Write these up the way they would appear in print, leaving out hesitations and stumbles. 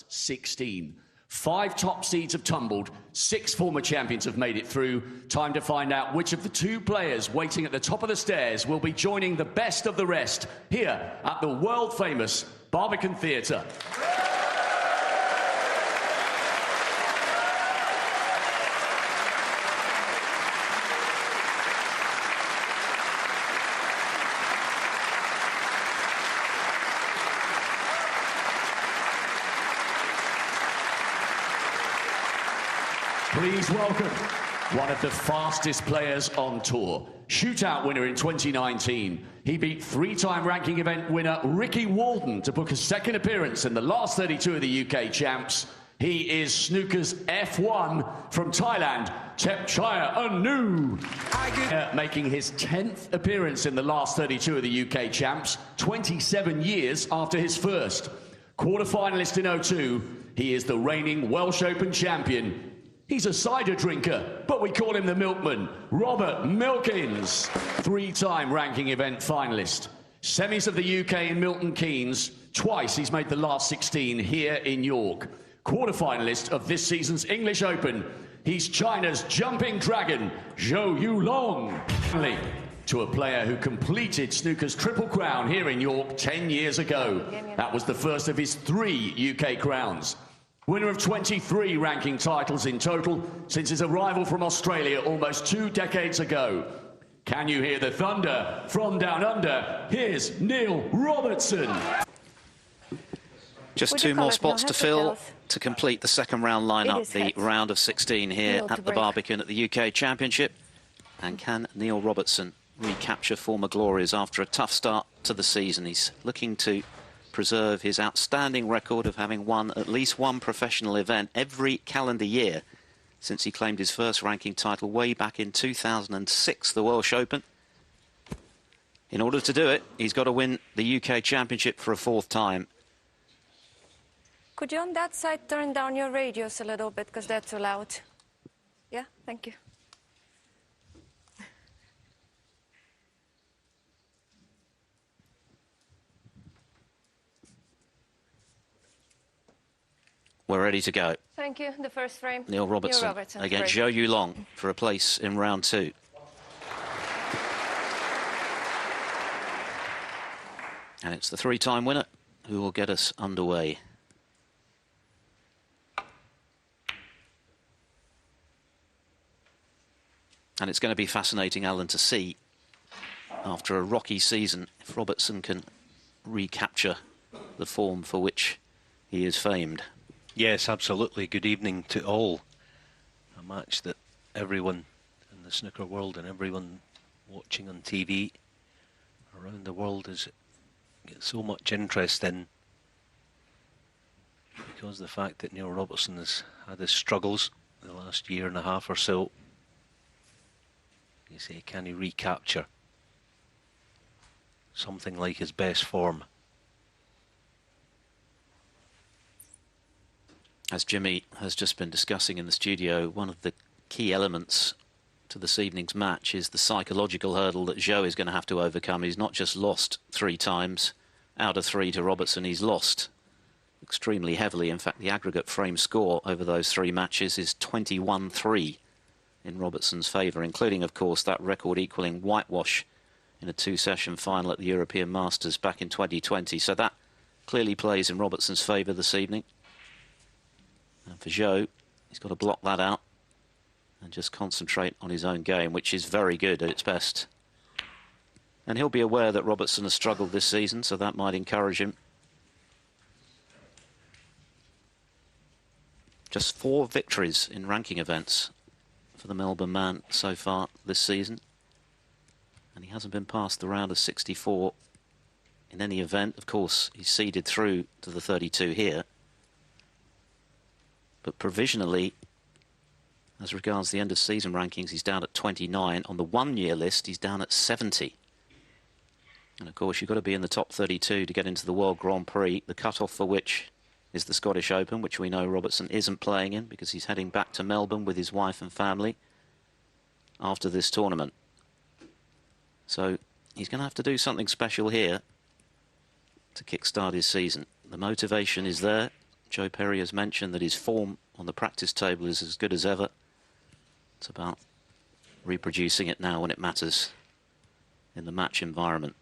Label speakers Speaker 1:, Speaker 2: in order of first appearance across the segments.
Speaker 1: 16. 5 top seeds have tumbled, 6 former champions have made it through. Time to find out which of the 2 players waiting at the top of the stairs will be joining the best of the rest here at the world-famous Barbican Theatre. Please welcome one of the fastest players on tour. Shootout winner in 2019. He beat 3-time ranking event winner Ricky Walden to book a second appearance in the last 32 of the UK champs. He is snooker's F1 from Thailand, Thepchaya Anu. Making his 10th appearance in the last 32 of the UK champs, 27 years after his first. Quarter-finalist in 02, he is the reigning Welsh Open champion. He's a cider drinker, but we call him the milkman. Robert Milkins, 3-time ranking event finalist. Semis of the UK in Milton Keynes. Twice he's made the last 16 here in York. Quarter-finalist of this season's English Open. He's China's jumping dragon, Zhou Yuelong. To a player who completed snooker's Triple Crown here in York 10 years ago. That was the first of his 3 UK crowns. Winner of 23 ranking titles in total since his arrival from Australia almost 2 decades ago. Can you hear the thunder from down under? Here's Neil Robertson.
Speaker 2: Just 2 more spots to fill to complete the second round lineup, the round of 16 here at the Barbican at the UK Championship. And can Neil Robertson recapture former glories after a tough start to the season? He's looking to preserve his outstanding record of having won at least 1 professional event every calendar year since he claimed his first ranking title way back in 2006, the Welsh Open. In order to do it, he's got to win the UK Championship for a 4th time.
Speaker 3: Could you on that side turn down your radios a little bit, because they're too loud? Yeah, thank you.
Speaker 2: We're ready to go.
Speaker 3: Thank you. The first frame.
Speaker 2: Neil Robertson against Zhou Yuelong for a place in round 2. And it's the 3-time winner who will get us underway. And it's going to be fascinating, Alan, to see, after a rocky season, if Robertson can recapture the form for which he is famed.
Speaker 4: Yes, absolutely. Good evening to all. A match that everyone in the snooker world and everyone watching on TV around the world is get so much interest in, because the fact that Neil Robertson has had his struggles the last year and a half or so. You say, can he recapture something like his best form?
Speaker 2: As Jimmy has just been discussing in the studio, one of the key elements to this evening's match is the psychological hurdle that Zhou is going to have to overcome. He's not just lost 3 times out of 3 to Robertson, he's lost extremely heavily. In fact, the aggregate frame score over those 3 matches is 21-3 in Robertson's favour, including, of course, that record-equalling whitewash in a 2-session final at the European Masters back in 2020. So that clearly plays in Robertson's favour this evening. And for Zhou, he's got to block that out and just concentrate on his own game, which is very good at its best. And he'll be aware that Robertson has struggled this season, so that might encourage him. Just 4 victories in ranking events for the Melbourne man so far this season. And he hasn't been past the round of 64 in any event. Of course, he's seeded through to the 32 here. But provisionally, as regards the end of season rankings, he's down at 29. On the 1-year list, he's down at 70. And of course, you've got to be in the top 32 to get into the World Grand Prix, the cut-off for which is the Scottish Open, which we know Robertson isn't playing in because he's heading back to Melbourne with his wife and family after this tournament. So he's going to have to do something special here to kickstart his season. The motivation is there. Joe Perry has mentioned that his form on the practice table is as good as ever. It's about reproducing it now when it matters in the match environment.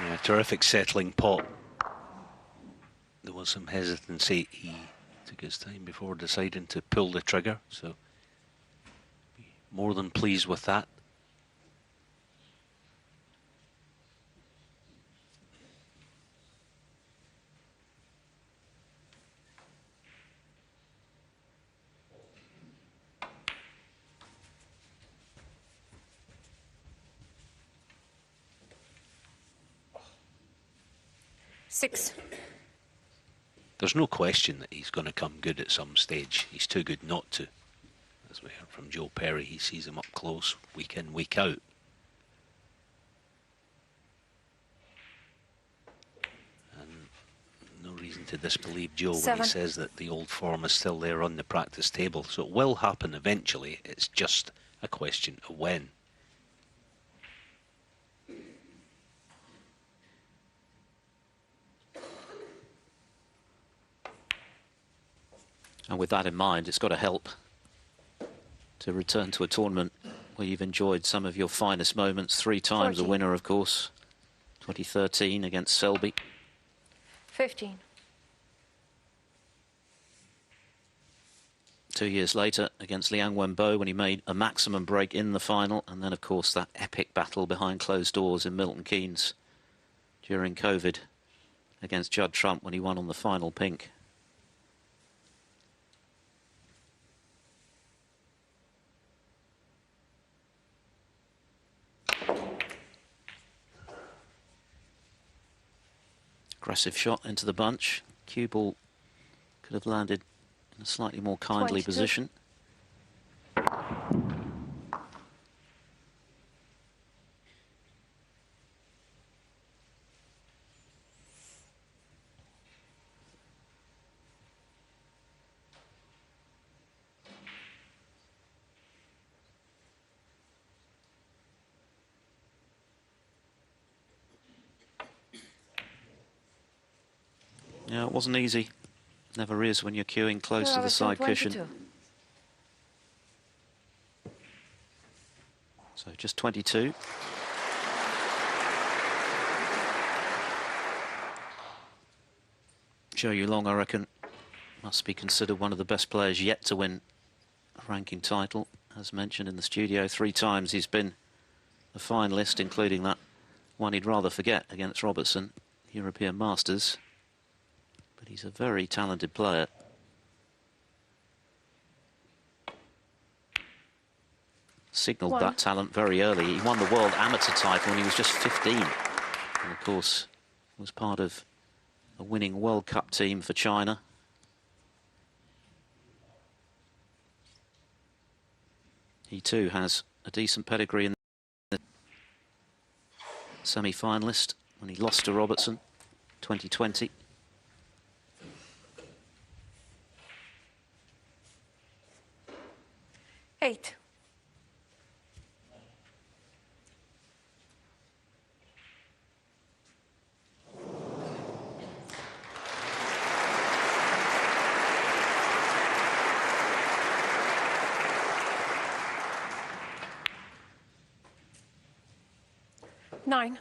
Speaker 4: Yeah, terrific settling pot. There was some hesitancy. He took his time before deciding to pull the trigger, so more than pleased with that.
Speaker 3: Six.
Speaker 4: There's no question that he's going to come good at some stage. He's too good not to. As we heard from Joe Perry, he sees him up close, week in, week out. And no reason to disbelieve Joe when he says that the old form is still there on the practice table. So it will happen eventually. It's just a question of when.
Speaker 2: And with that in mind, it's got to help to return to a tournament where you've enjoyed some of your finest moments. 3 times
Speaker 3: 14.
Speaker 2: a winner, of course. 2013 against Selby.
Speaker 3: 15.
Speaker 2: 2 years later against Liang Wenbo when he made a maximum break in the final. And then, of course, that epic battle behind closed doors in Milton Keynes during COVID against Judd Trump when he won on the final pink. Aggressive shot into the bunch. Cue ball could have landed in a slightly more kindly
Speaker 3: 22.
Speaker 2: position. Yeah, it wasn't easy. Never is when you're queuing close to the side cushion. So just 22. Zhou Yuelong, I reckon, must be considered one of the best players yet to win a ranking title. As mentioned in the studio, 3 times he's been a finalist, including that one he'd rather forget against Robertson, European Masters. But he's a very talented player. Signalled that talent very early. He won the World Amateur title when he was just 15. And of course, was part of a winning World Cup team for China. He too has a decent pedigree in the semi-finalist when he lost to Robertson, 2020.
Speaker 3: Eight. Nine.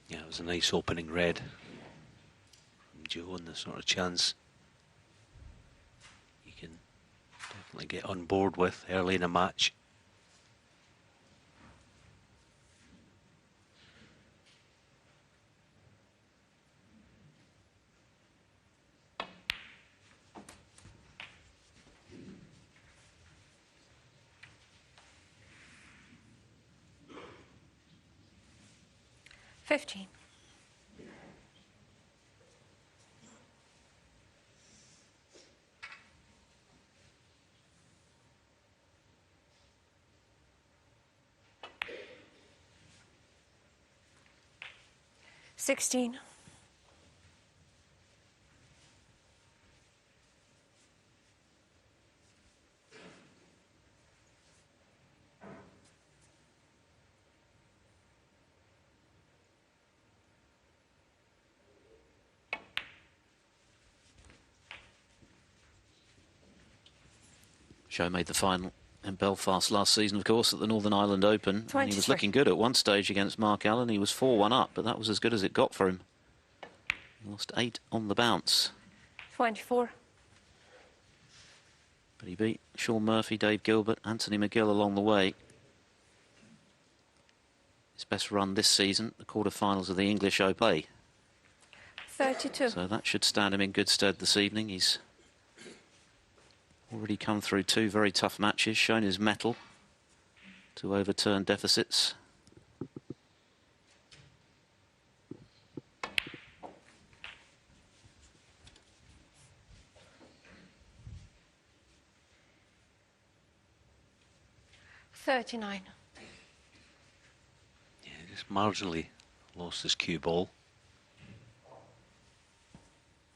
Speaker 4: Yeah, it was a nice opening red from Joe, and the sort of chance you can definitely get on board with early in a match.
Speaker 3: $15. 16.
Speaker 2: Zhou made the final in Belfast last season, of course, at the Northern Ireland Open. And he was looking good at one stage against Mark Allen. He was 4-1 up, but that was as good as it got for him. He lost 8 on the bounce.
Speaker 3: 24.
Speaker 2: But he beat Sean Murphy, Dave Gilbert, Anthony McGill along the way. His best run this season, the quarterfinals of the English Open.
Speaker 3: 32.
Speaker 2: So that should stand him in good stead this evening. He's already come through 2 very tough matches, shown his mettle to overturn deficits.
Speaker 3: $39.
Speaker 4: Yeah, just marginally lost his cue ball.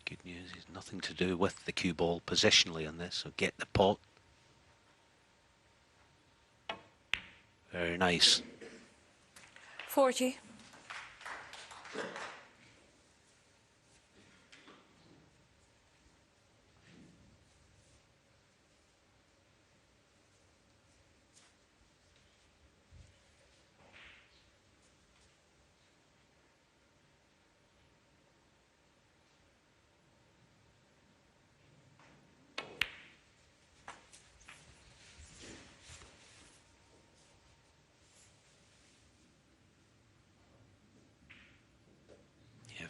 Speaker 4: Good news, he's nothing to do with the cue ball positionally on this, so get the pot. Very nice.
Speaker 3: 40.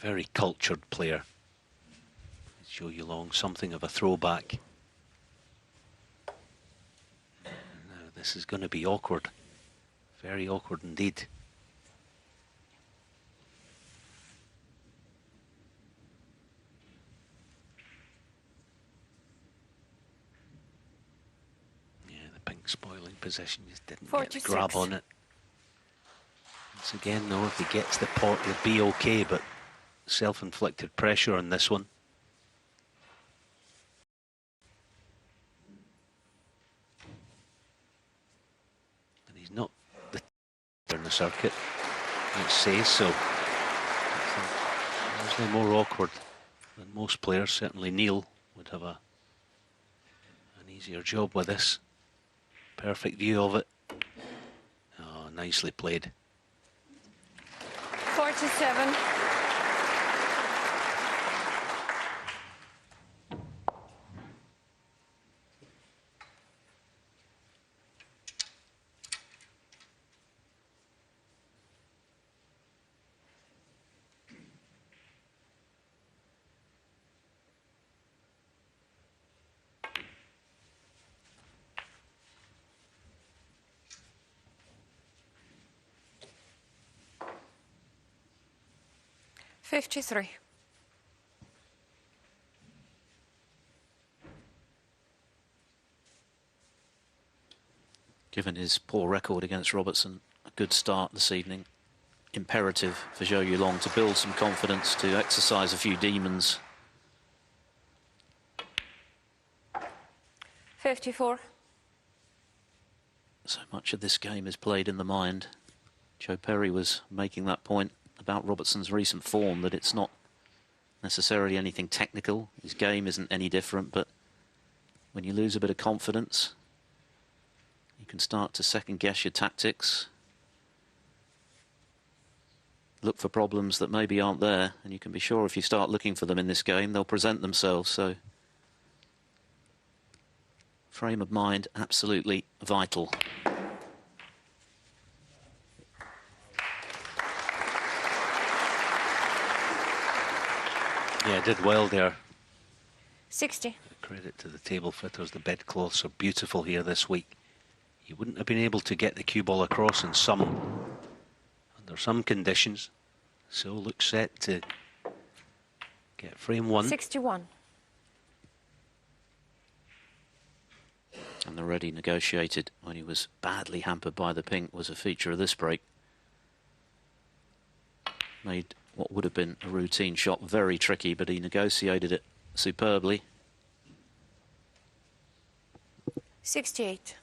Speaker 4: Very cultured player. Zhou Yuelong, something of a throwback. Now this is going to be awkward. Very awkward indeed. Yeah, the pink spoiling position just didn't
Speaker 3: 46.
Speaker 4: get the grab on it. Once again though, if he gets the pot he'll be okay, but self-inflicted pressure on this one. And he's not the in the circuit, let's say, so usually more awkward than most players. Certainly Neil would have an easier job with this. Perfect view of it. Oh, nicely played.
Speaker 3: 47. $53.
Speaker 2: Given his poor record against Robertson, a good start this evening. Imperative for Zhou Yuelong to build some confidence, to exercise a few demons.
Speaker 3: 54.
Speaker 2: So much of this game is played in the mind. Joe Perry was making that point about Robertson's recent form, that it's not necessarily anything technical. His game isn't any different, but when you lose a bit of confidence, you can start to second guess your tactics, look for problems that maybe aren't there, and you can be sure if you start looking for them in this game, they'll present themselves. So frame of mind, absolutely vital.
Speaker 4: Yeah, did well there.
Speaker 3: 60.
Speaker 4: Credit to the table fitters. The bedcloths are beautiful here this week. You wouldn't have been able to get the cue ball across in under some conditions. So looks set to get frame 1.
Speaker 3: 61.
Speaker 2: And the ready negotiated when he was badly hampered by the pink was a feature of this break. Made what would have been a routine shot. Very tricky, but he negotiated it superbly.
Speaker 3: 68.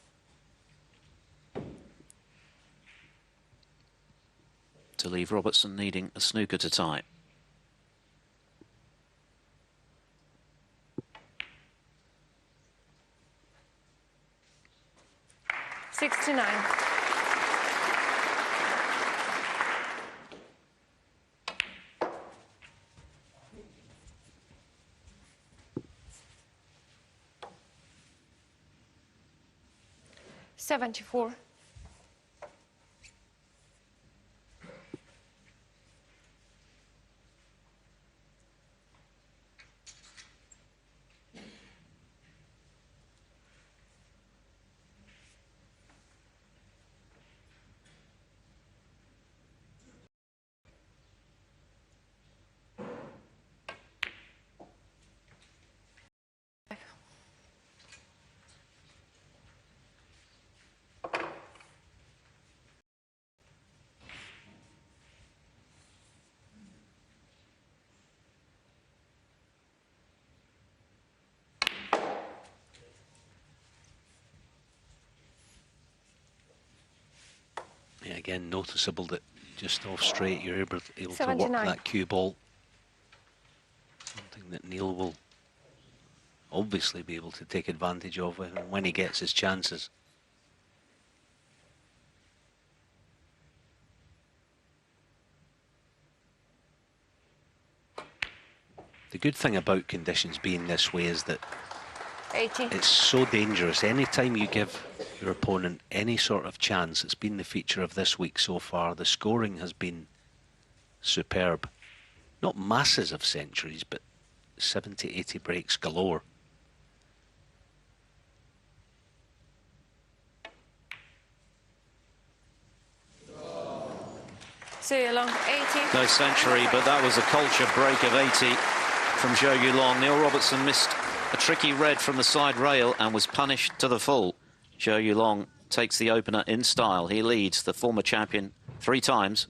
Speaker 2: To leave Robertson needing a snooker to tie.
Speaker 3: $69. $74.
Speaker 4: Yeah, again, noticeable that just off straight you're able to work
Speaker 3: 79.
Speaker 4: that cue ball. Something that Neil will obviously be able to take advantage of when he gets his chances. The good thing about conditions being this way is that
Speaker 3: 80.
Speaker 4: it's so dangerous. Anytime you give your opponent any sort of chance, it's been the feature of this week so far. The scoring has been superb. Not masses of centuries, but 70, 80 breaks galore.
Speaker 3: Yuelong, 80.
Speaker 2: No century, but that was a culture break of 80 from Zhou Yuelong. Neil Robertson missed a tricky red from the side rail and was punished to the full. Zhou Yuelong takes the opener in style. He leads the former champion 3 times.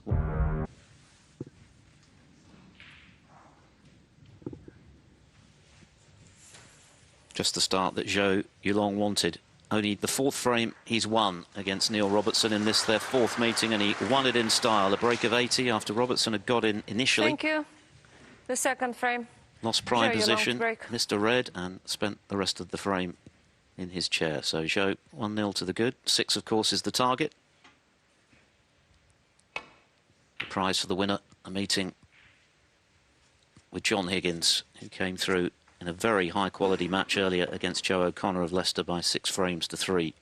Speaker 2: Just the start that Zhou Yuelong wanted. Only the 4th frame he's won against Neil Robertson in this, their 4th meeting, and he won it in style. A break of 80 after Robertson had got in initially.
Speaker 3: Thank you. The 2nd frame.
Speaker 2: Lost prime
Speaker 3: Zhou Yuelong's
Speaker 2: position,
Speaker 3: break.
Speaker 2: missed a red, and spent the rest of the frame in his chair. So Zhou 1-0 to the good. 6, of course, is the target. The prize for the winner, a meeting with John Higgins, who came through in a very high-quality match earlier against Joe O'Connor of Leicester by 6 frames to 3.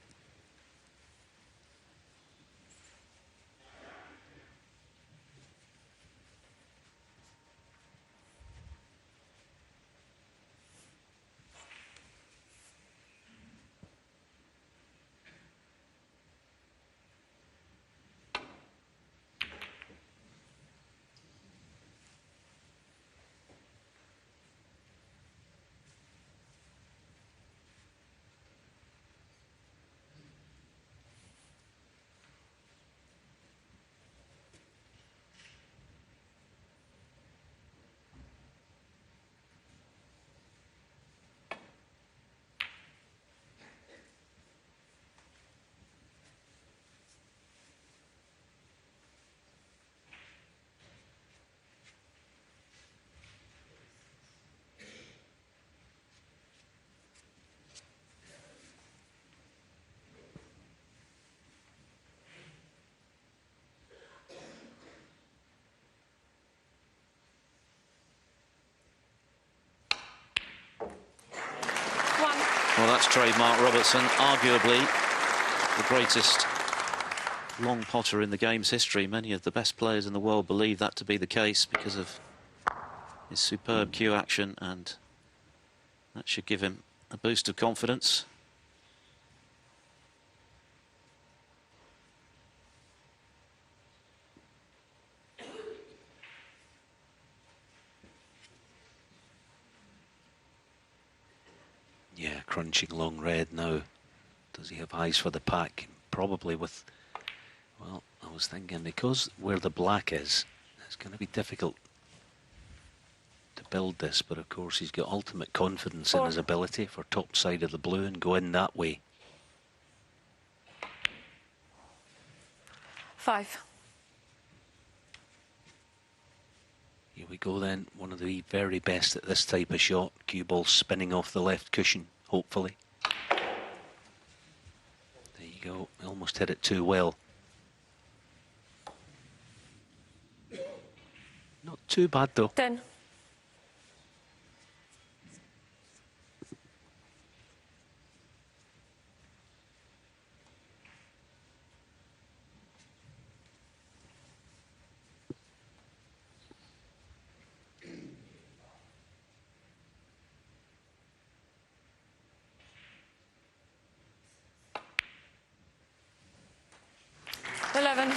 Speaker 2: Well, that's trademark Robertson, arguably the greatest long potter in the game's history. Many of the best players in the world believe that to be the case because of his superb cue action, and that should give him a boost of confidence.
Speaker 4: Yeah, crunching long red now. Does he have eyes for the pack? Probably well, I was thinking because where the black is, it's going to be difficult build this, but of course he's got ultimate confidence in his ability for top side of the blue and go in that way.
Speaker 3: 5.
Speaker 4: Here we go then, one of the very best at this type of shot. Cue ball spinning off the left cushion, hopefully. There you go, almost hit it too well. Not too bad though.
Speaker 3: 10. Eleven.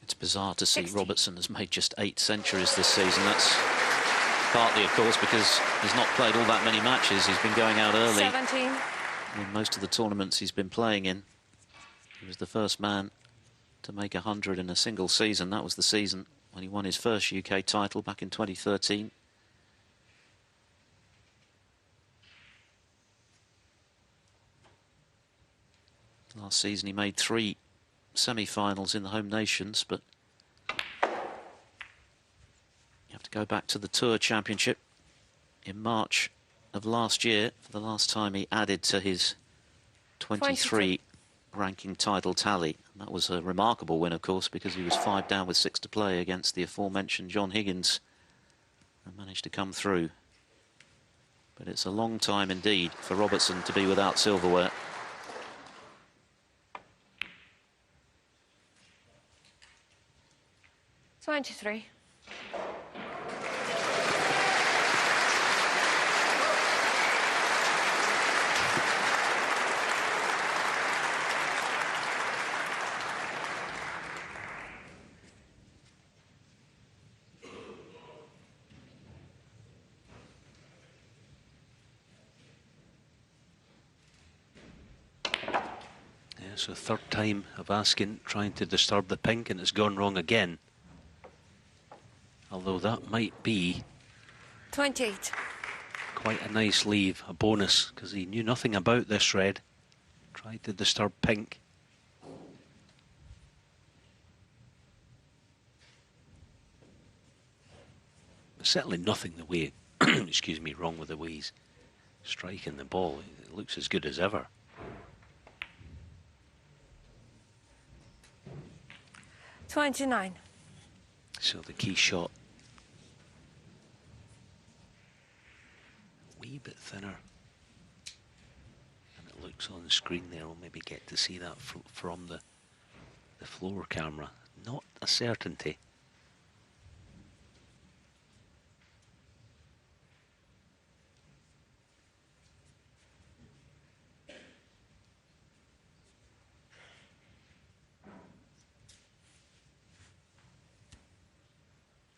Speaker 2: It's bizarre to see
Speaker 3: 60.
Speaker 2: Robertson has made just 8 centuries this season. That's partly, of course, because he's not played all that many matches. He's been going out early
Speaker 3: 17.
Speaker 2: in most of the tournaments he's been playing in. He was the first man to make 100 in a single season. That was the season when he won his first UK title back in 2013. Last season he made 3 semi-finals in the home nations, but you have to go back to the Tour Championship in March of last year for the last time he added to his 23 ranking title tally. And that was a remarkable win, of course, because he was 5 down with 6 to play against the aforementioned John Higgins and managed to come through. But it's a long time indeed for Robertson to be without silverware.
Speaker 3: 23.
Speaker 4: Yeah, so third time of asking, trying to disturb the pink, and it's gone wrong again. Although that might be
Speaker 3: 28.
Speaker 4: quite a nice leave, a bonus, because he knew nothing about this red. Tried to disturb pink. There's certainly nothing the way, excuse me, wrong with the way he's striking the ball. It looks as good as ever.
Speaker 3: 29.
Speaker 4: So the key shot, a wee bit thinner than it looks on the screen there. We'll maybe get to see that from the floor camera. Not a certainty.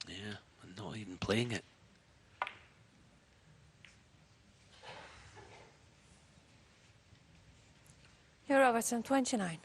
Speaker 4: Yeah, and not even playing it.
Speaker 3: You're Robertson, 29.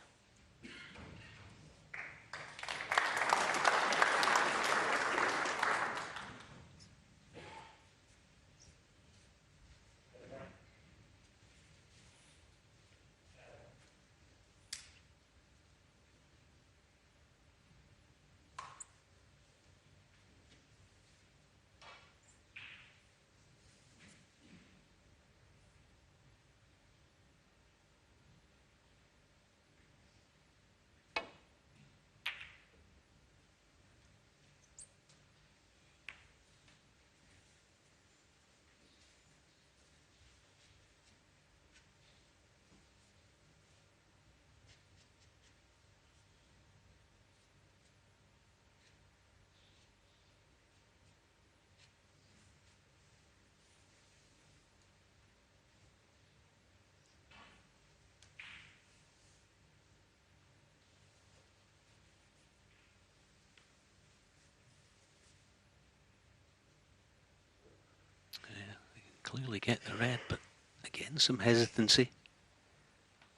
Speaker 4: clearly get the red, but again some hesitancy.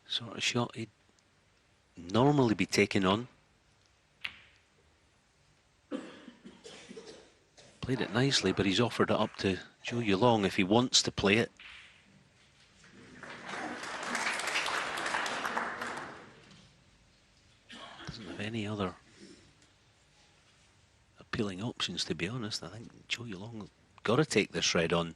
Speaker 4: Sort of shot he'd normally be taking on. Played it nicely, but he's offered it up to Zhou Yuelong if he wants to play it. Doesn't have any other appealing options, to be honest. I think Zhou Yuelong got to take this red on.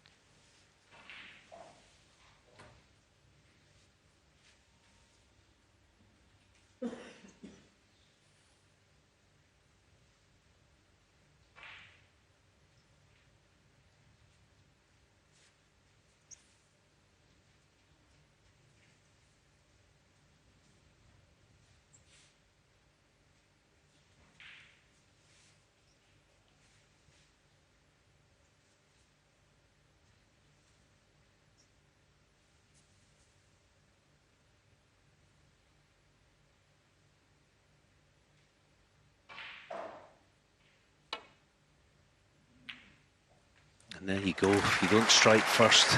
Speaker 4: And there you go, if you don't strike first,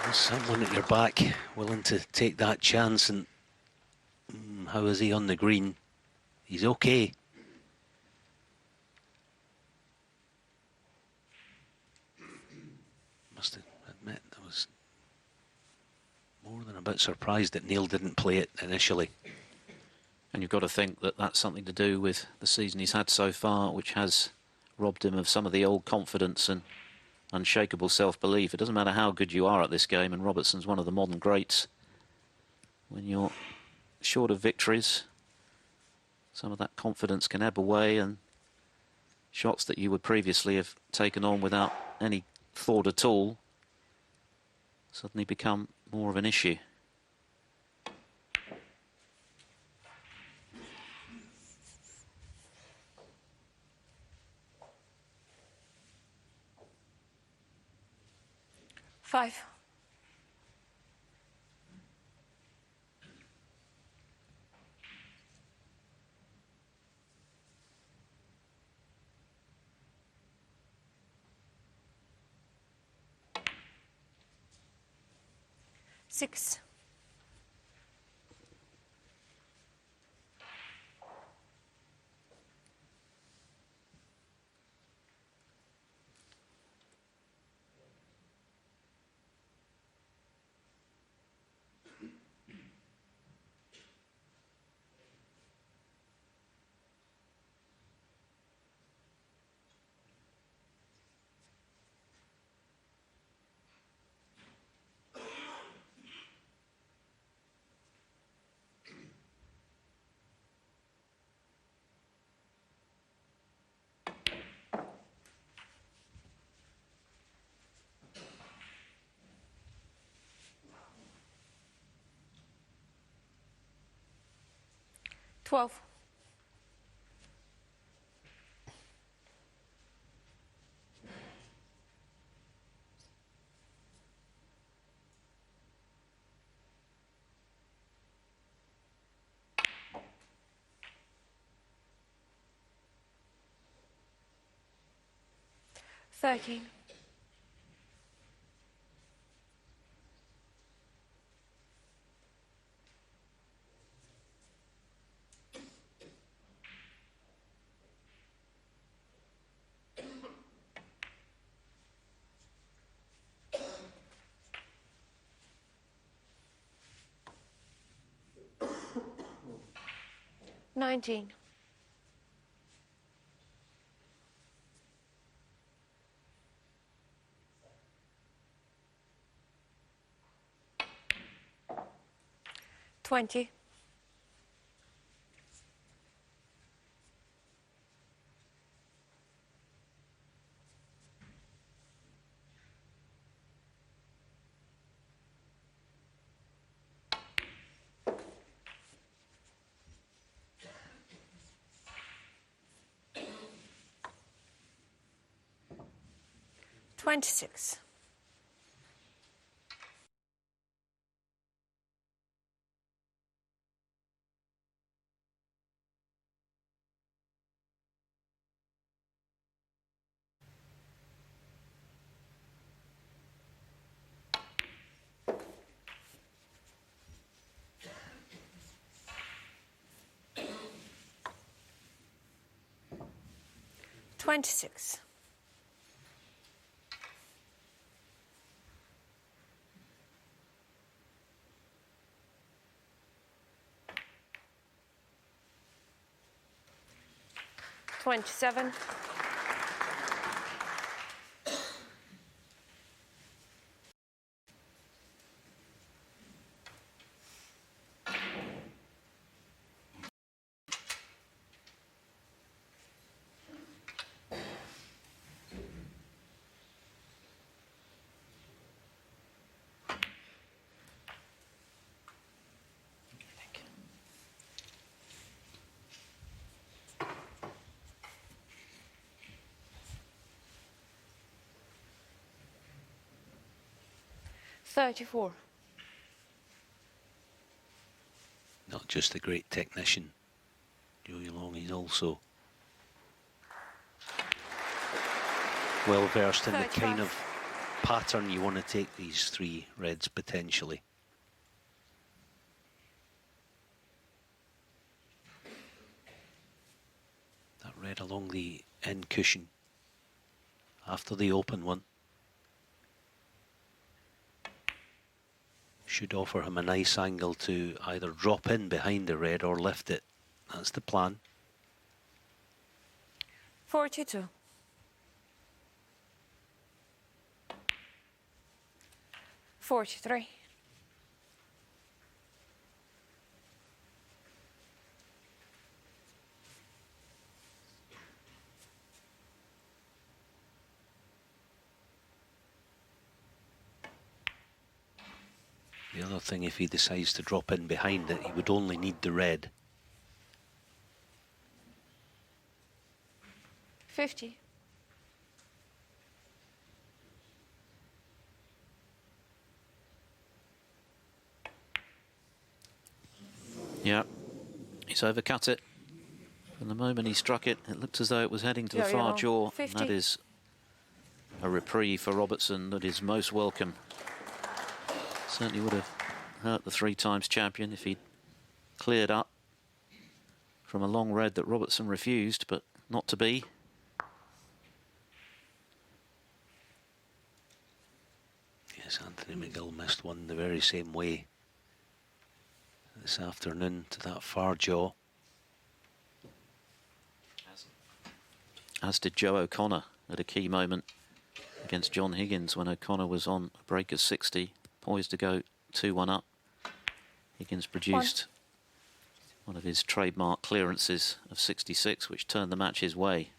Speaker 4: there's someone at your back willing to take that chance. And how is he on the green? He's okay. Must admit, I was more than a bit surprised that Neil didn't play it initially.
Speaker 2: And you've got to think that that's something to do with the season he's had so far, which has robbed him of some of the old confidence and unshakable self-belief. It doesn't matter how good you are at this game, and Robertson's one of the modern greats. When you're short of victories, some of that confidence can ebb away, and shots that you would previously have taken on without any thought at all suddenly become more of an issue.
Speaker 3: Five. Six. 12. 13. 19. 20. 26. 26. $27. $34.
Speaker 4: Not just a great technician, Yuelong, he's also well versed in the kind of pattern you want to take these three reds potentially. That red along the end cushion after the open one should offer him a nice angle to either drop in behind the red or lift it. That's the plan.
Speaker 3: 42. $43.
Speaker 4: The other thing, if he decides to drop in behind it, he would only need the red.
Speaker 3: 50.
Speaker 2: Yeah, he's overcut it. From the moment he struck it, it looked as though it was heading to the far
Speaker 3: Yuelong,
Speaker 2: jaw.
Speaker 3: 50.
Speaker 2: That is a reprieve for Robertson that is most welcome. Certainly would have hurt the 3-times champion if he'd cleared up from a long red that Robertson refused, but not to be.
Speaker 4: Yes, Anthony McGill missed one the very same way this afternoon to that far jaw.
Speaker 2: As did Joe O'Connor at a key moment against John Higgins when O'Connor was on a break of 60, poised to go 2-1 up. Higgins produced one of his trademark clearances of 66, which turned the match his way.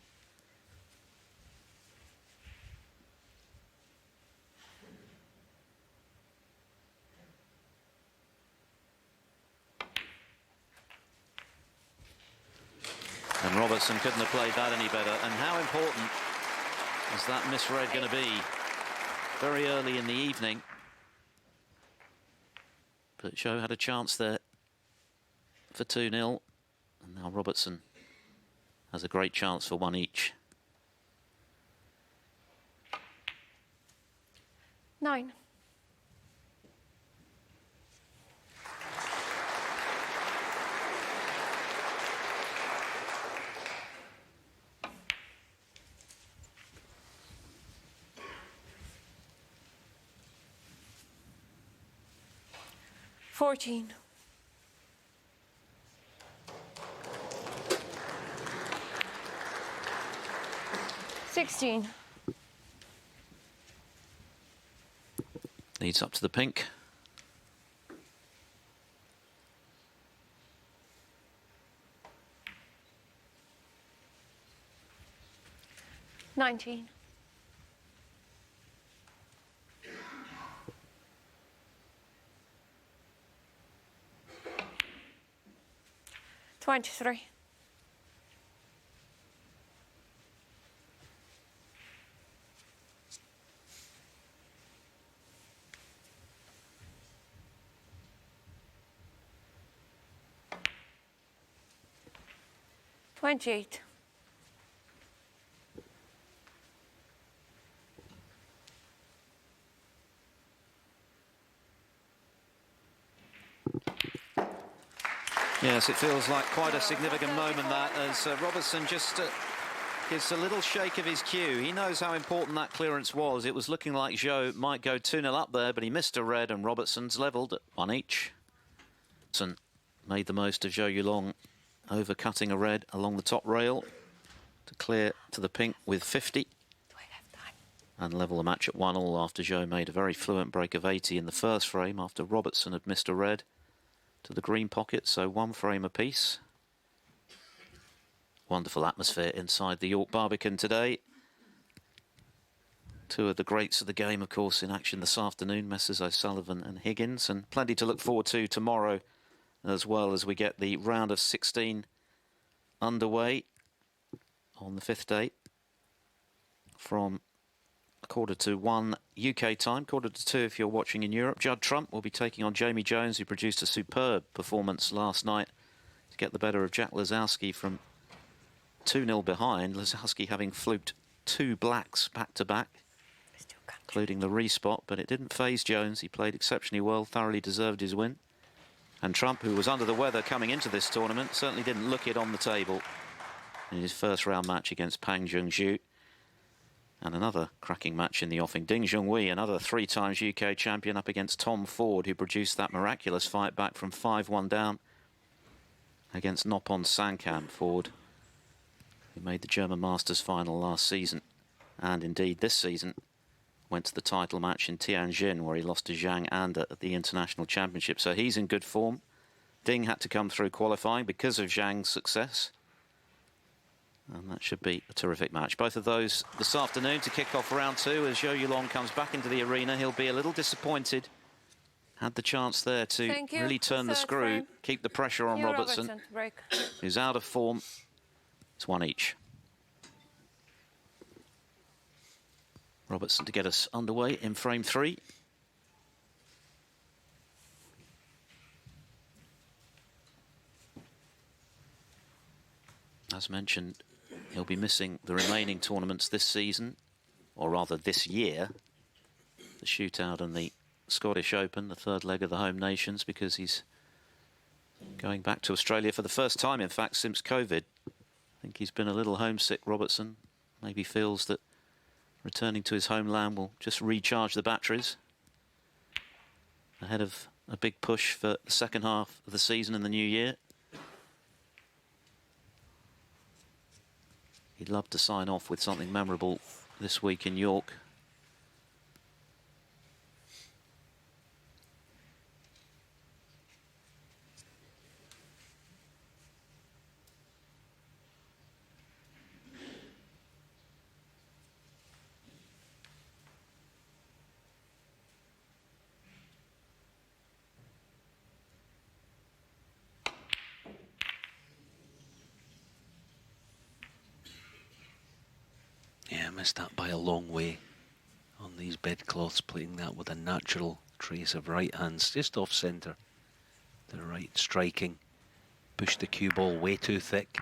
Speaker 2: And Robertson couldn't have played that any better. And how important is that misread going to be very early in the evening? But Zhou had a chance there for 2-0. And now Robertson has a great chance for one each.
Speaker 3: 9. $14. $16.
Speaker 2: Leads up to the pink.
Speaker 3: $19. $23. $28.
Speaker 2: Yes, it feels like quite a significant moment that, as Robertson just It's a little shake of his cue. He knows how important that clearance was. It was looking like Zhou might go 2-0 up there, but he missed a red, and Robertson's levelled at 1 each. Robertson made the most of Zhou Yuelong overcutting a red along the top rail to clear to the pink with 50. And level the match at 1-1 after Zhou made a very fluent break of 80 in the first frame after Robertson had missed a red to the green pocket, so 1 frame apiece. Wonderful atmosphere inside the York Barbican today. 2 of the greats of the game, of course, in action this afternoon, Messrs O'Sullivan and Higgins, and plenty to look forward to tomorrow as well as we get the round of 16 underway on the 5th day from 1:45 UK time, 1:45 if you're watching in Europe. Judd Trump will be taking on Jamie Jones, who produced a superb performance last night to get the better of Jack Lazowski from 2-0 behind. Lazowski having fluked 2 blacks back-to-back, including the respot, but it didn't faze Jones. He played exceptionally well, thoroughly deserved his win. And Trump, who was under the weather coming into this tournament, certainly didn't look it on the table in his first round match against Pang Junxu. And another cracking match in the offing. Ding Junhui, another 3 times UK champion, up against Tom Ford, who produced that miraculous fight back from 5-1 down against Noppon Sankam. Ford, who made the German Masters final last season, and indeed this season went to the title match in Tianjin, where he lost to Zhang Anda at the International Championship. So he's in good form. Ding had to come through qualifying because of Zhang's success. And that should be a terrific match. Both of those this afternoon to kick off round 2 as Zhou Yuelong comes back into the arena. He'll be a little disappointed. Had the chance there to really turn the screw,
Speaker 3: frame.
Speaker 2: keep the pressure on Robertson,
Speaker 3: Break.
Speaker 2: who's out of form. It's 1 each. Robertson to get us underway in frame 3. As mentioned, he'll be missing the remaining tournaments this season, or rather this year. The shootout and the Scottish Open, the 3rd leg of the home nations, because he's going back to Australia for the first time, in fact, since COVID. I think he's been a little homesick, Robertson. Maybe feels that returning to his homeland will just recharge the batteries ahead of a big push for the second half of the season in the new year. He'd love to sign off with something memorable this week in York.
Speaker 4: Yeah, missed that by a long way on these bedcloths, playing that with a natural trace of right hands just off centre. The right striking, pushed the cue ball way too thick.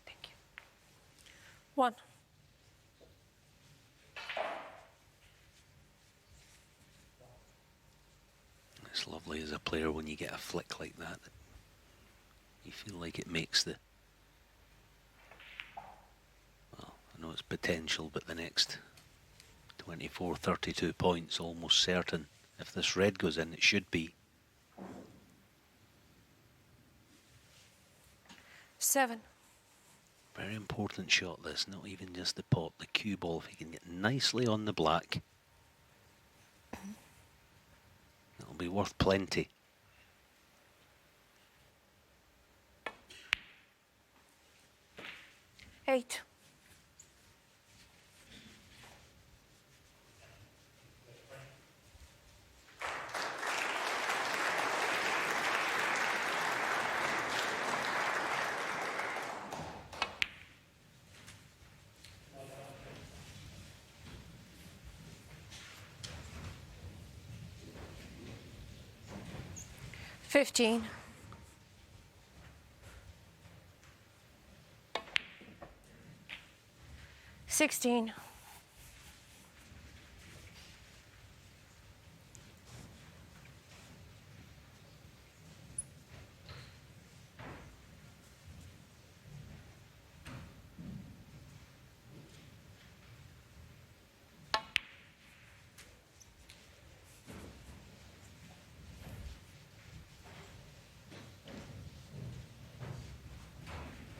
Speaker 3: Thank you. 1.
Speaker 4: It's lovely as a player when you get a flick like that. You feel like it makes the... Well, I know it's potential, but the next 24, 32 points almost certain. If this red goes in, it should be.
Speaker 3: 7.
Speaker 4: Very important shot this, not even just the pot, the cue ball. If you can get nicely on the black, it'll be worth plenty.
Speaker 3: 8. $15. 16.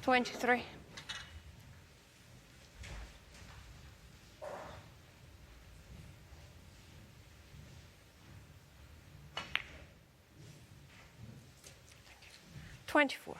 Speaker 3: 23. 24.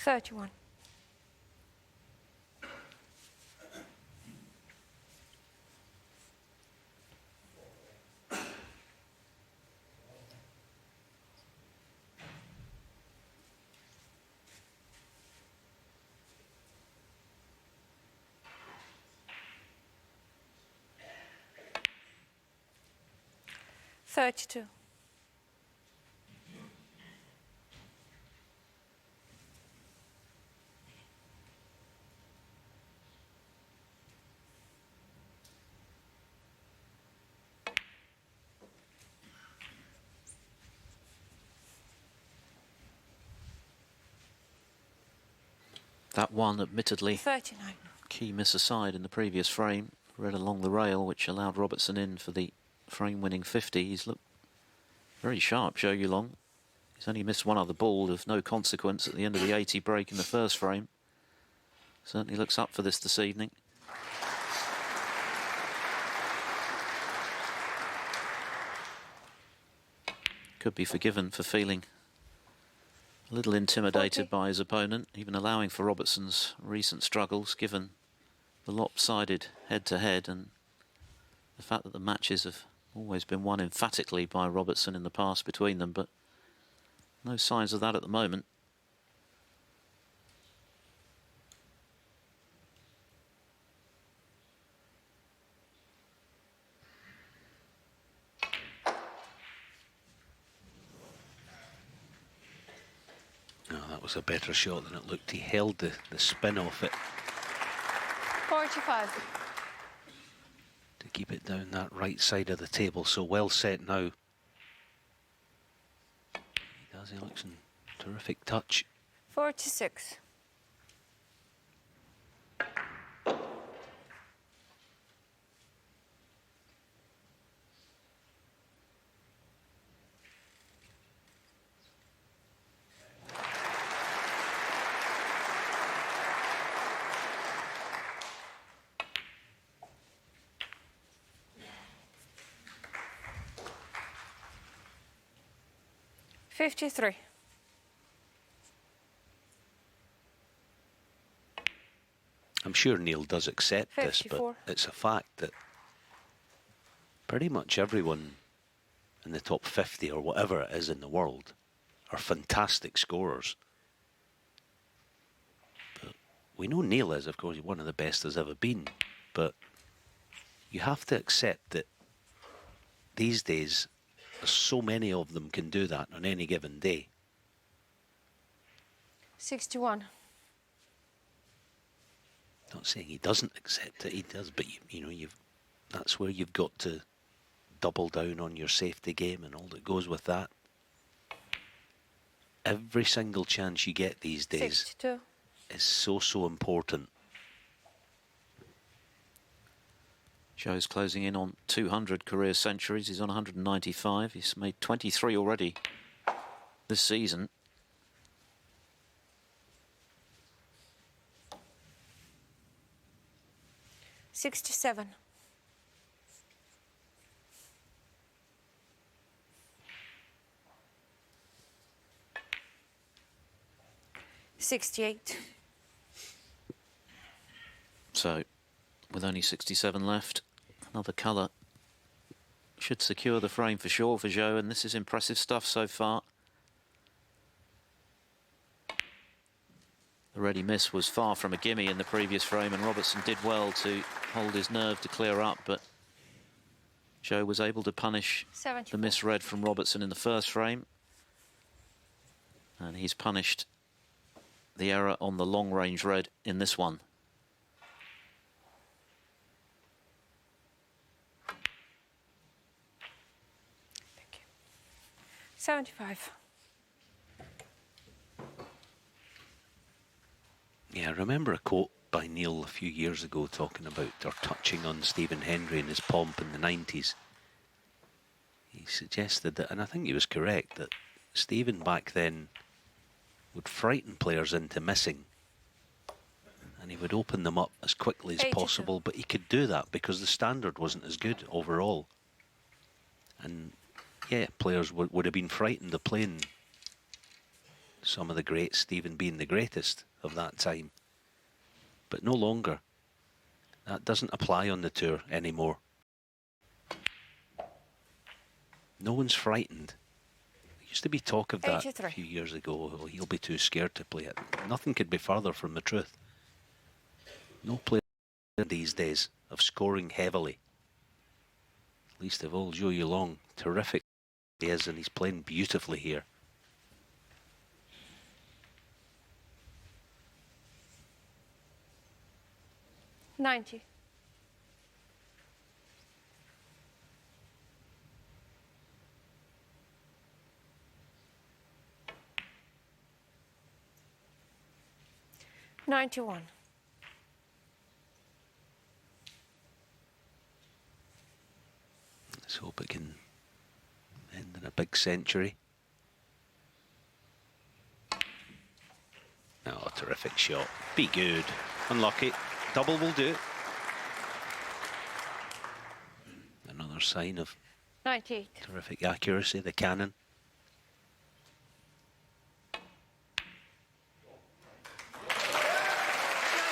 Speaker 3: 31. 32.
Speaker 2: That one, admittedly,
Speaker 3: 39.
Speaker 2: key miss aside in the previous frame, read along the rail, which allowed Robertson in for the frame-winning 50. He's looked very sharp, Zhou Yuelong. He's only missed one other ball of no consequence at the end of the 80 break in the first frame. Certainly looks up for this evening. Could be forgiven for feeling a little intimidated
Speaker 3: 40.
Speaker 2: by his opponent, even allowing for Robertson's recent struggles, given the lopsided head-to-head and the fact that the matches have always been won emphatically by Robertson in the past between them, but no signs of that at the moment.
Speaker 4: No, that was a better shot than it looked. He held the spin off it
Speaker 3: 45.
Speaker 4: to keep it down that right side of the table. So well set now. He does, he looks in terrific touch.
Speaker 3: 46. 53.
Speaker 4: I'm sure Neil does accept this,
Speaker 3: 54.
Speaker 4: but it's a fact that pretty much everyone in the top 50 or whatever it is in the world are fantastic scorers. But we know Neil is, of course, one of the best there's ever been. But you have to accept that these days, so many of them can do that on any given day.
Speaker 3: 61.
Speaker 4: Not saying he doesn't accept it, he does, but you know, that's where you've got to double down on your safety game and all that goes with that. Every single chance you get these days
Speaker 3: 62.
Speaker 4: is so important.
Speaker 2: Zhou's closing in on 200 career centuries. He's on 195. He's made 23 already this season.
Speaker 3: $67. 68.
Speaker 2: So, with only 67 left, another colour should secure the frame for sure for Zhou, and this is impressive stuff so far. The ready miss was far from a gimme in the previous frame, and Robertson did well to hold his nerve to clear up, but Zhou was able to punish
Speaker 3: 74.
Speaker 2: the misread from Robertson in the first frame. And he's punished the error on the long-range red in this one.
Speaker 3: Thank you. 75.
Speaker 4: Yeah, I remember a quote by Neil a few years ago talking about, or touching on, Stephen Hendry and his pomp in the 90s. He suggested that, and I think he was correct, that Stephen back then would frighten players into missing, and he would open them up as quickly as
Speaker 3: 82.
Speaker 4: possible, but he could do that because the standard wasn't as good overall. And yeah, players would have been frightened of playing some of the greats, Stephen being the greatest of that time. But no longer. That doesn't apply on the tour anymore. No one's frightened. There used to be talk of that
Speaker 3: 83.
Speaker 4: a few years ago. Oh, he'll be too scared to play it. Nothing could be further from the truth. No player these days of scoring heavily. Least of all Zhou Yuelong. Terrific he is, and he's playing beautifully here.
Speaker 3: $90. $91.
Speaker 4: Let's hope it can end in a big century. Oh, terrific shot. Be good. Unlucky. Double will do. Another sign of
Speaker 3: 98.
Speaker 4: terrific accuracy, the cannon.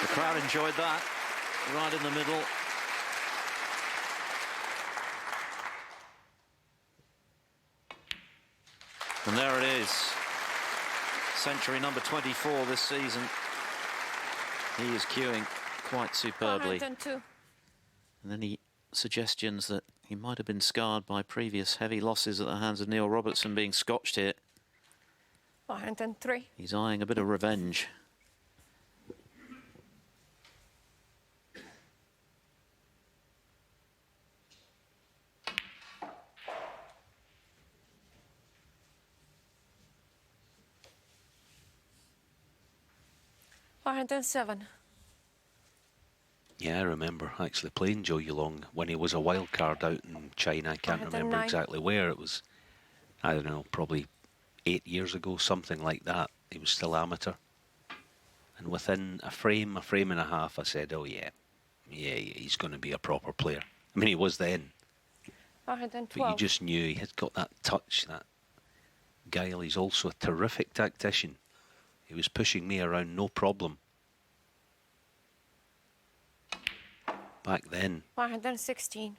Speaker 2: The crowd enjoyed that, right in the middle. And there it is. Century number 24 this season. He is cueing quite superbly.
Speaker 3: 102.
Speaker 2: And any suggestions that he might have been scarred by previous heavy losses at the hands of Neil Robertson being scotched here.
Speaker 3: 103.
Speaker 2: He's eyeing a bit of revenge.
Speaker 3: $107.
Speaker 4: Yeah, I remember actually playing Zhou Yuelong when he was a wild card out in China. I can't remember
Speaker 3: 109.
Speaker 4: exactly where. It was, I don't know, probably 8 years ago, something like that. He was still amateur. And within a frame and a half, I said, oh yeah, he's going to be a proper player. I mean, he was then.
Speaker 3: 112.
Speaker 4: But you just knew he had got that touch, that guile. He's also a terrific tactician. He was pushing me around, no problem. Back then.
Speaker 3: 116.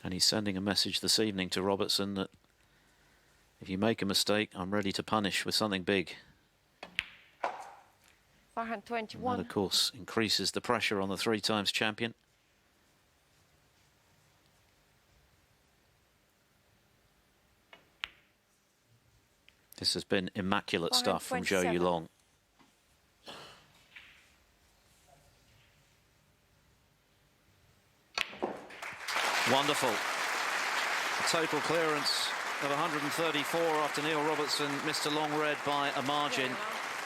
Speaker 2: And he's sending a message this evening to Robertson that if you make a mistake, I'm ready to punish with something big.
Speaker 3: 121.
Speaker 2: That, of course, increases the pressure on the 3 times champion. This has been immaculate stuff from Zhou
Speaker 3: 127.
Speaker 2: Yuelong. Wonderful. A total clearance of 134 after Neil Robertson missed a long red by a margin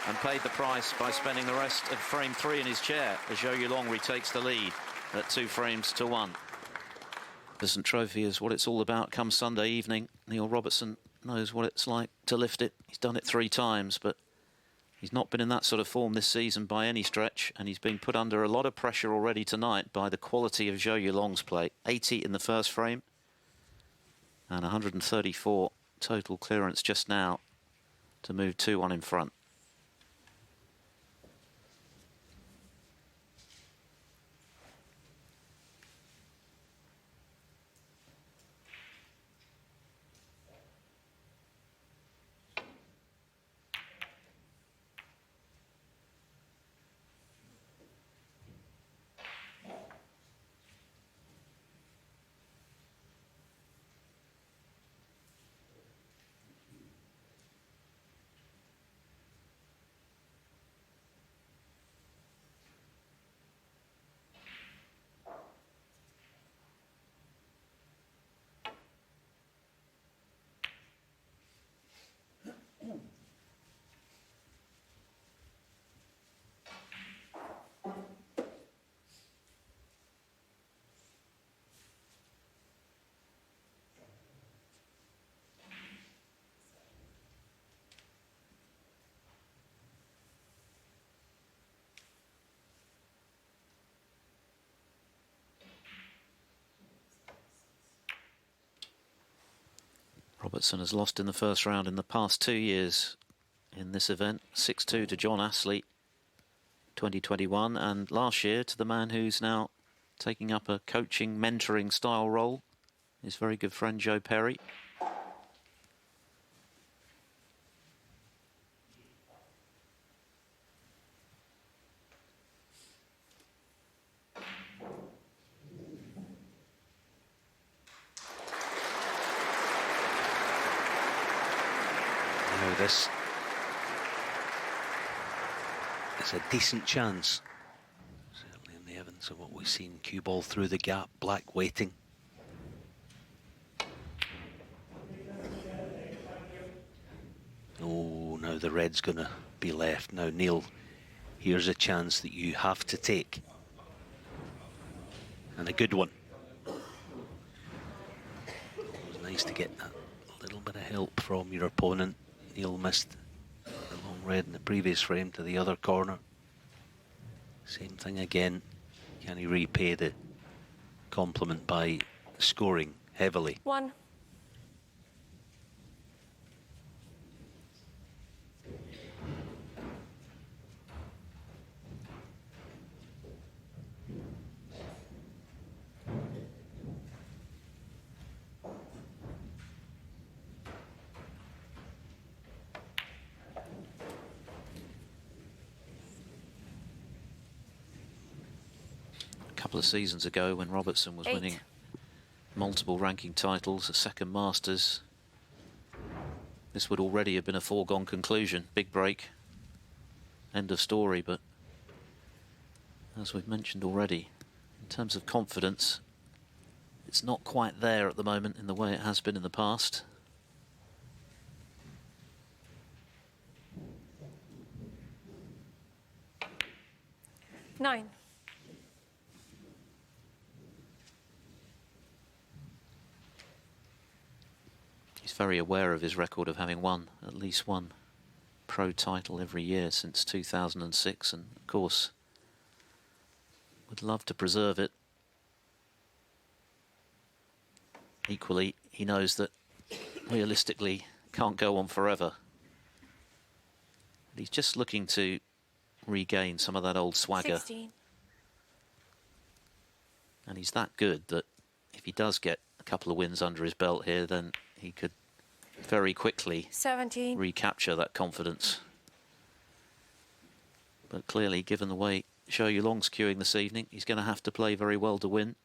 Speaker 2: and paid the price by spending the rest of frame 3 in his chair as Zhou Yuelong retakes the lead at 2 frames to 1. Pleasant Trophy is what it's all about come Sunday evening. Neil Robertson knows what it's like to lift it. He's done it 3 times, but he's not been in that sort of form this season by any stretch, and he's been put under a lot of pressure already tonight by the quality of Zhou Yuelong's play. 80 in the first frame and 134 total clearance just now to move 2-1 in front. Robertson has lost in the first round in the past 2 years in this event. 6-2 to John Astley, 2021, and last year to the man who's now taking up a coaching, mentoring style role, his very good friend Joe Perry.
Speaker 4: Now this is a decent chance, certainly in the evidence of what we've seen. Cue ball through the gap, black waiting. Oh, now the red's going to be left. Now, Neil, here's a chance that you have to take. And a good one. It was nice to get that little bit of help from your opponent. Neil missed the long red in the previous frame to the other corner. Same thing again. Can he repay the compliment by scoring heavily?
Speaker 3: 1.
Speaker 2: A couple of seasons ago when Robertson was
Speaker 3: 8.
Speaker 2: winning multiple ranking titles, a second Masters, this would already have been a foregone conclusion. Big break, end of story. But as we've mentioned already, in terms of confidence, it's not quite there at the moment in the way it has been in the past.
Speaker 3: Nine.
Speaker 2: He's very aware of his record of having won at least one pro title every year since 2006, and of course would love to preserve it. Equally, he knows that realistically can't go on forever. But he's just looking to regain some of that old swagger.
Speaker 3: 16.
Speaker 2: And he's that good that if he does get a couple of wins under his belt here, then he could very quickly
Speaker 3: 17.
Speaker 2: recapture that confidence. But clearly, given the way Zhou Yuelong's queuing this evening, he's going to have to play very well to win.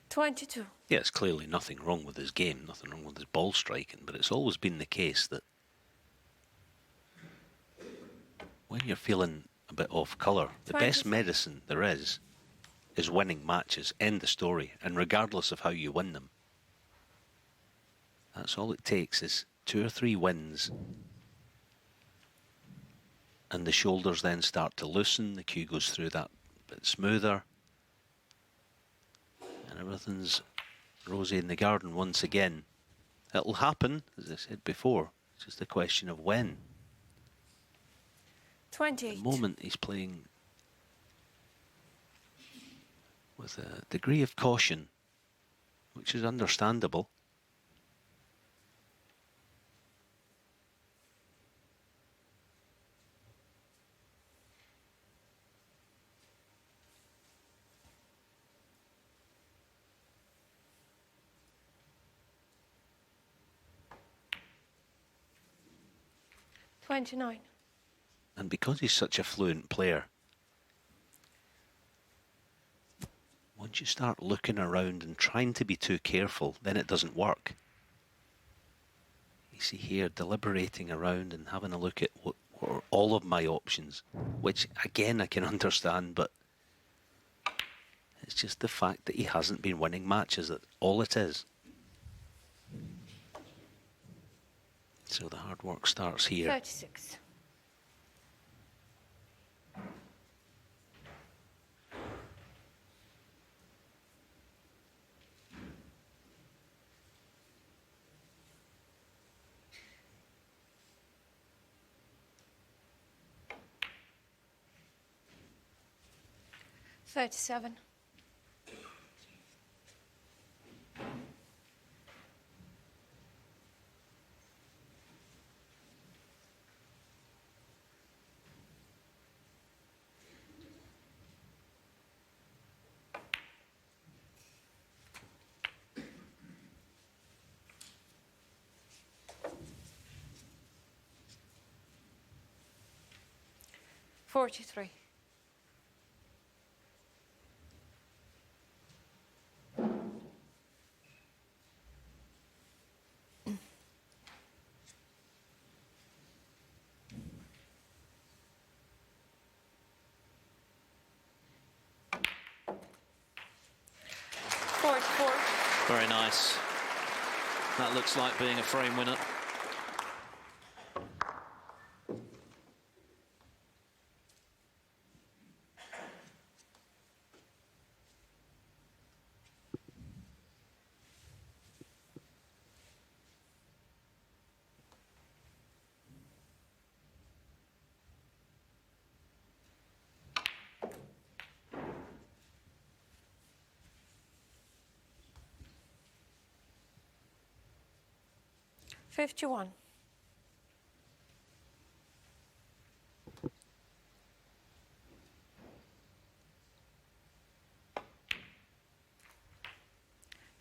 Speaker 3: $22.
Speaker 4: Yeah, it's clearly nothing wrong with his game, nothing wrong with his ball striking, but it's always been the case that when you're feeling a bit off colour, the best medicine there is winning matches, end the story, and regardless of how you win them. That's all it takes, is 2 or 3 wins, and the shoulders then start to loosen, the cue goes through that bit smoother, and everything's rosy in the garden once again. It'll happen, as I said before, it's just a question of when.
Speaker 3: 28.
Speaker 4: At the moment he's playing with a degree of caution, which is understandable.
Speaker 3: $29.
Speaker 4: And because he's such a fluent player, once you start looking around and trying to be too careful, then it doesn't work. You see here, deliberating around and having a look at what are all of my options, which again I can understand, but it's just the fact that he hasn't been winning matches, that's all it is. So the hard work starts here.
Speaker 3: 36. 37. $43.
Speaker 2: Very nice. That looks like being a frame winner.
Speaker 3: $51.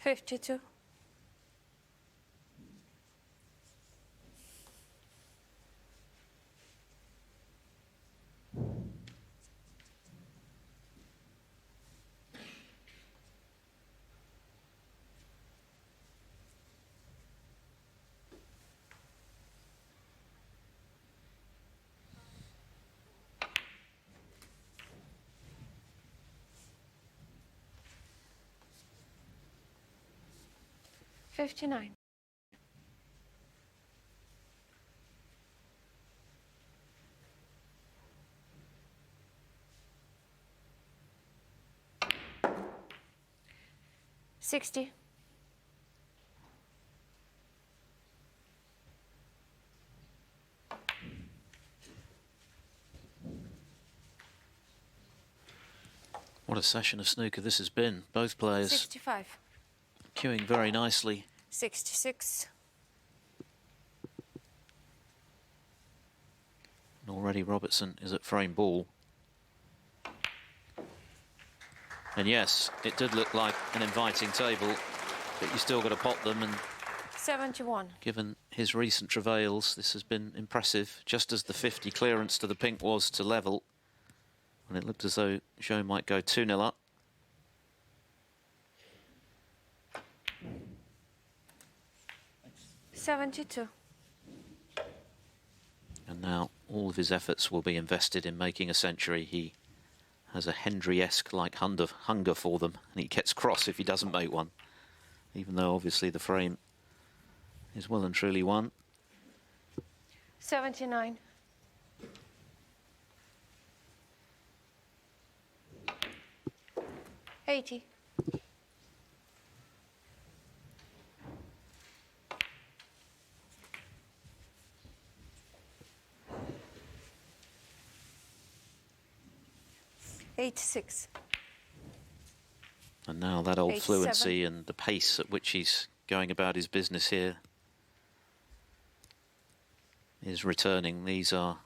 Speaker 3: $52. $59. $60.
Speaker 2: What a session of snooker this has been. Both players
Speaker 3: 65.
Speaker 2: queuing very nicely.
Speaker 3: 66.
Speaker 2: And already Robertson is at frame ball. And yes, it did look like an inviting table, but you still got to pot them, and
Speaker 3: 71.
Speaker 2: given his recent travails, this has been impressive, just as the 50 clearance to the pink was to level. And it looked as though Zhou might go 2-0 up.
Speaker 3: $72.
Speaker 2: And now all of his efforts will be invested in making a century. He has a Hendry-esque like hunger for them, and he gets cross if he doesn't make one, even though obviously the frame is well and truly won.
Speaker 3: 79. $80. $86.
Speaker 2: And now that old
Speaker 3: 87.
Speaker 2: fluency and the pace at which he's going about his business here is returning. These are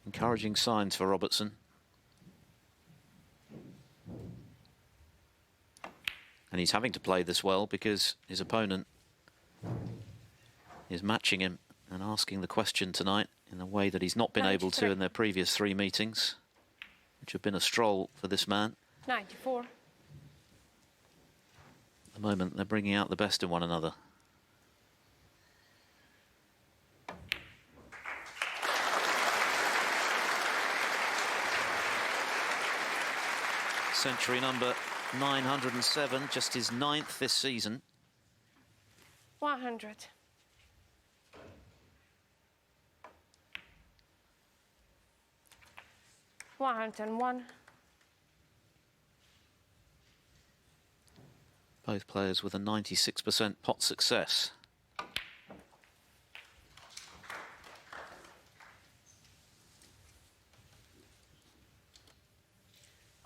Speaker 2: encouraging signs for Robertson. And he's having to play this well because his opponent is matching him and asking the question tonight in a way that he's not been able to in their previous 3 meetings, which have been a stroll for this man.
Speaker 3: 94.
Speaker 2: At the moment, they're bringing out the best in one another. Century number 907, just his 9th this season.
Speaker 3: 100. $101.
Speaker 2: Both players with a 96% pot success.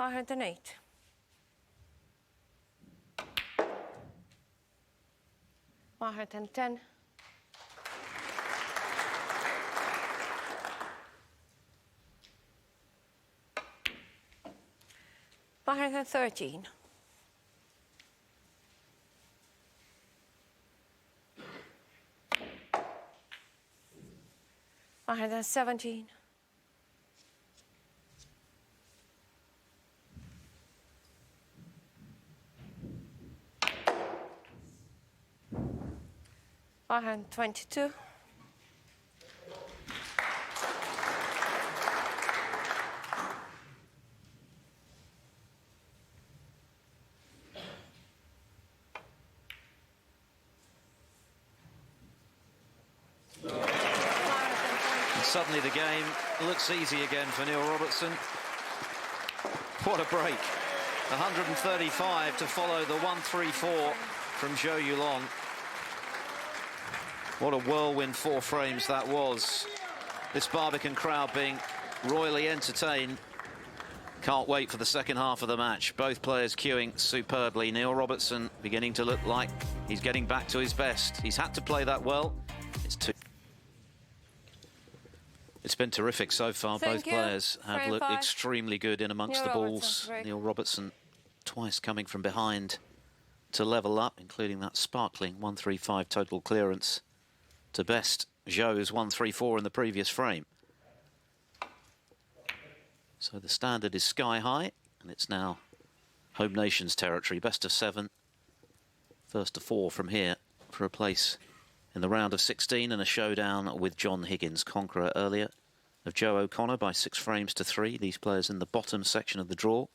Speaker 3: 508. $510. $513. $517. $522.
Speaker 2: And suddenly the game looks easy again for Neil Robertson. What a break. 135 to follow the 134 from Zhou Yuelong. What a whirlwind 4 frames that was. This Barbican crowd being royally entertained. Can't wait for the second half of the match. Both players queuing superbly. Neil Robertson beginning to look like he's getting back to his best. He's had to play that well. It's been terrific so far. Both players have looked extremely good in amongst the balls. Neil Robertson twice coming from behind to level up, including that sparkling 135 total clearance to best Zhou's 134 in the previous frame. So the standard is sky high, and it's now home nations territory. Best of 7, first to 4 from here for a place in the round of 16 and a showdown with John Higgins, conqueror earlier of Joe O'Connor by 6 frames to 3. These players in the bottom section of the draw,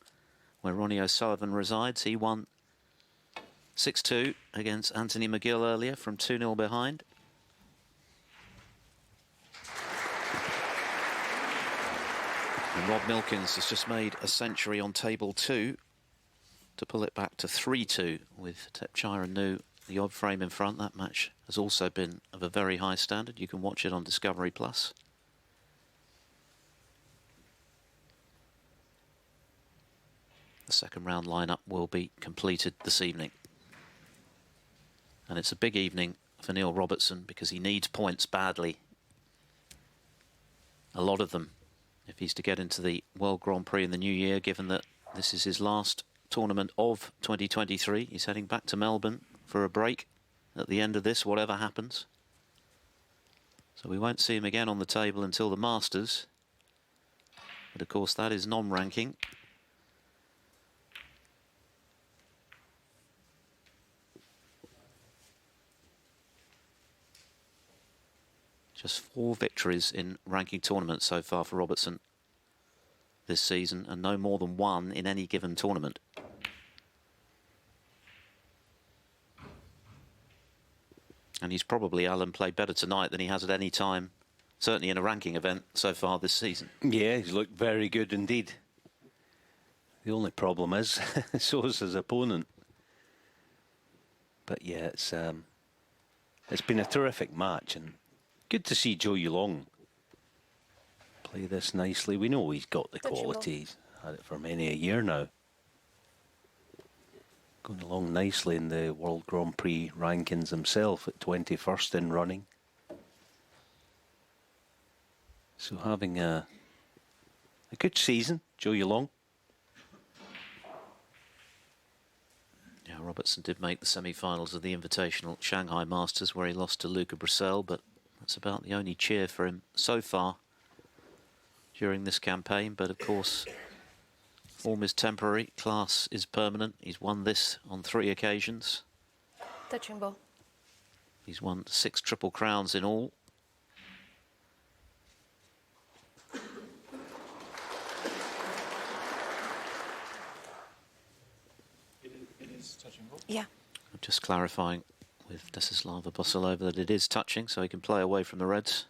Speaker 2: where Ronnie O'Sullivan resides. He won 6-2 against Anthony McGill earlier from 2-0 behind. And Rob Milkins has just made a century on table 2 to pull it back to 3-2 with Tepchire Nu, the odd frame in front. That match has also been of a very high standard. You can watch it on Discovery Plus. The second round lineup will be completed this evening. And it's a big evening for Neil Robertson because he needs points badly. A lot of them, if he's to get into the World Grand Prix in the new year, given that this is his last tournament of 2023. He's heading back to Melbourne for a break at the end of this, whatever happens. So we won't see him again on the table until the Masters. But of course that is non-ranking. Just 4 victories in ranking tournaments so far for Robertson this season, and no more than 1 in any given tournament. And he's probably, Alan, played better tonight than he has at any time, certainly in a ranking event so far this season.
Speaker 4: Yeah, he's looked very good indeed. The only problem is, so is his opponent. But yeah, it's been a terrific match, and good to see Zhou Yuelong play this nicely. We know he's got the quality. He's had it for many a year now. Going along nicely in the World Grand Prix rankings himself at 21st in running. So having a good season, Zhou Yuelong.
Speaker 2: Yeah, Robertson did make the semi-finals of the Invitational Shanghai Masters, where he lost to Luca Brissell, but that's about the only cheer for him so far during this campaign. But of course, form is temporary, class is permanent. He's won this on 3 occasions.
Speaker 3: Touching ball.
Speaker 2: He's won 6 Triple Crowns in all.
Speaker 5: It is touching ball?
Speaker 3: Yeah.
Speaker 2: I'm just clarifying with Desislava Bosilova that it is touching, so he can play away from the Reds.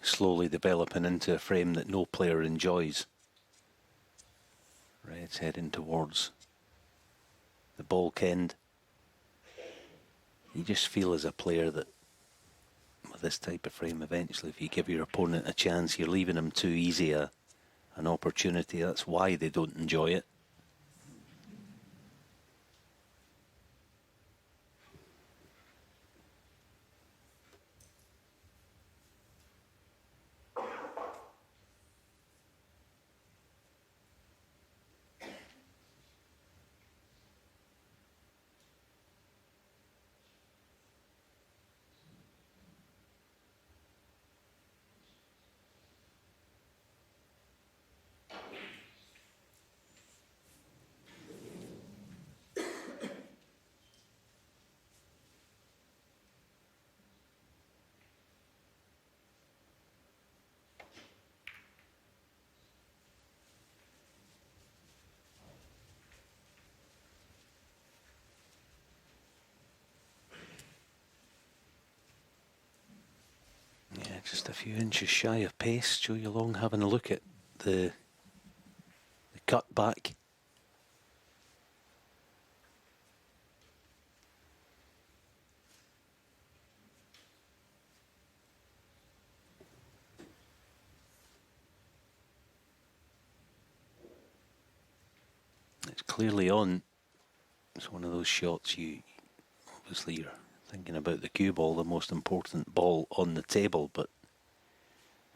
Speaker 4: slowly developing into a frame that no player enjoys. Red's heading towards the bulk end. You just feel as a player that with this type of frame, eventually if you give your opponent a chance, you're leaving them too easy an opportunity. That's why they don't enjoy it. Yeah, just a few inches shy of pace. Zhou Yuelong having a look at the cut back. It's clearly on. It's one of those shots obviously you're thinking about the cue ball, the most important ball on the table, but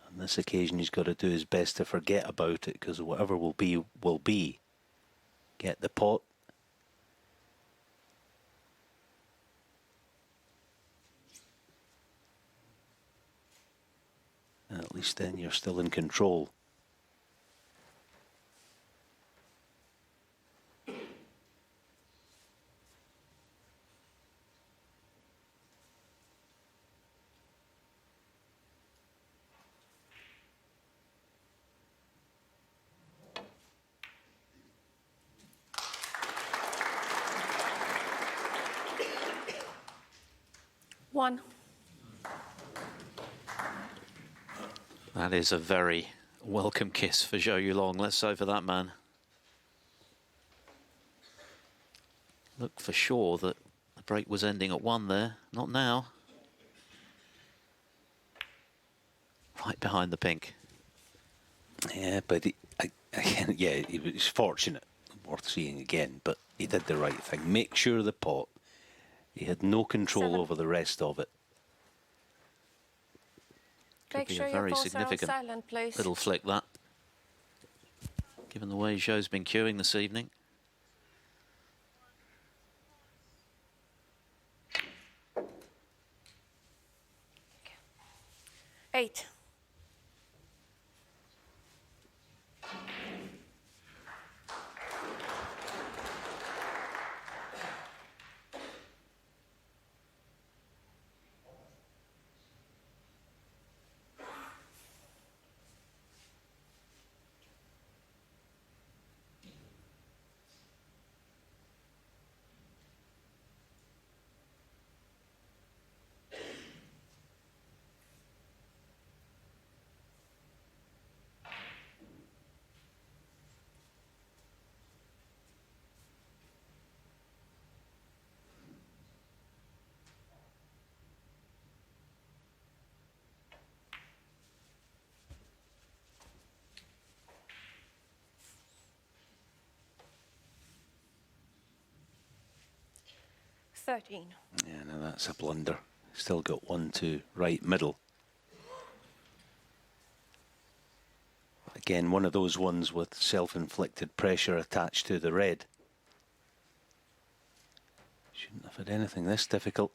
Speaker 4: on this occasion he's got to do his best to forget about it, because whatever will be will be. Get the pot. And at least then you're still in control.
Speaker 3: One.
Speaker 2: That is a very welcome kiss for Zhou Yuelong. Let's say for that man. Looked for sure that the break was ending at 1 there. Not now. Right behind the pink.
Speaker 4: Yeah, but he was fortunate, worth seeing again, but he did the right thing. Make sure the pot, he had no control
Speaker 3: 7.
Speaker 4: over the rest of it.
Speaker 2: Could
Speaker 3: Make
Speaker 2: be
Speaker 3: sure
Speaker 2: a
Speaker 3: your
Speaker 2: very
Speaker 3: balls are on
Speaker 2: significant
Speaker 3: silent, please.
Speaker 2: little flick, that. Given the way Zhou's been queuing this evening.
Speaker 3: Eight. $13.
Speaker 4: Yeah, no, that's a blunder. Still got 1-2 right middle. Again, one of those ones with self-inflicted pressure attached to the red. Shouldn't have had anything this difficult.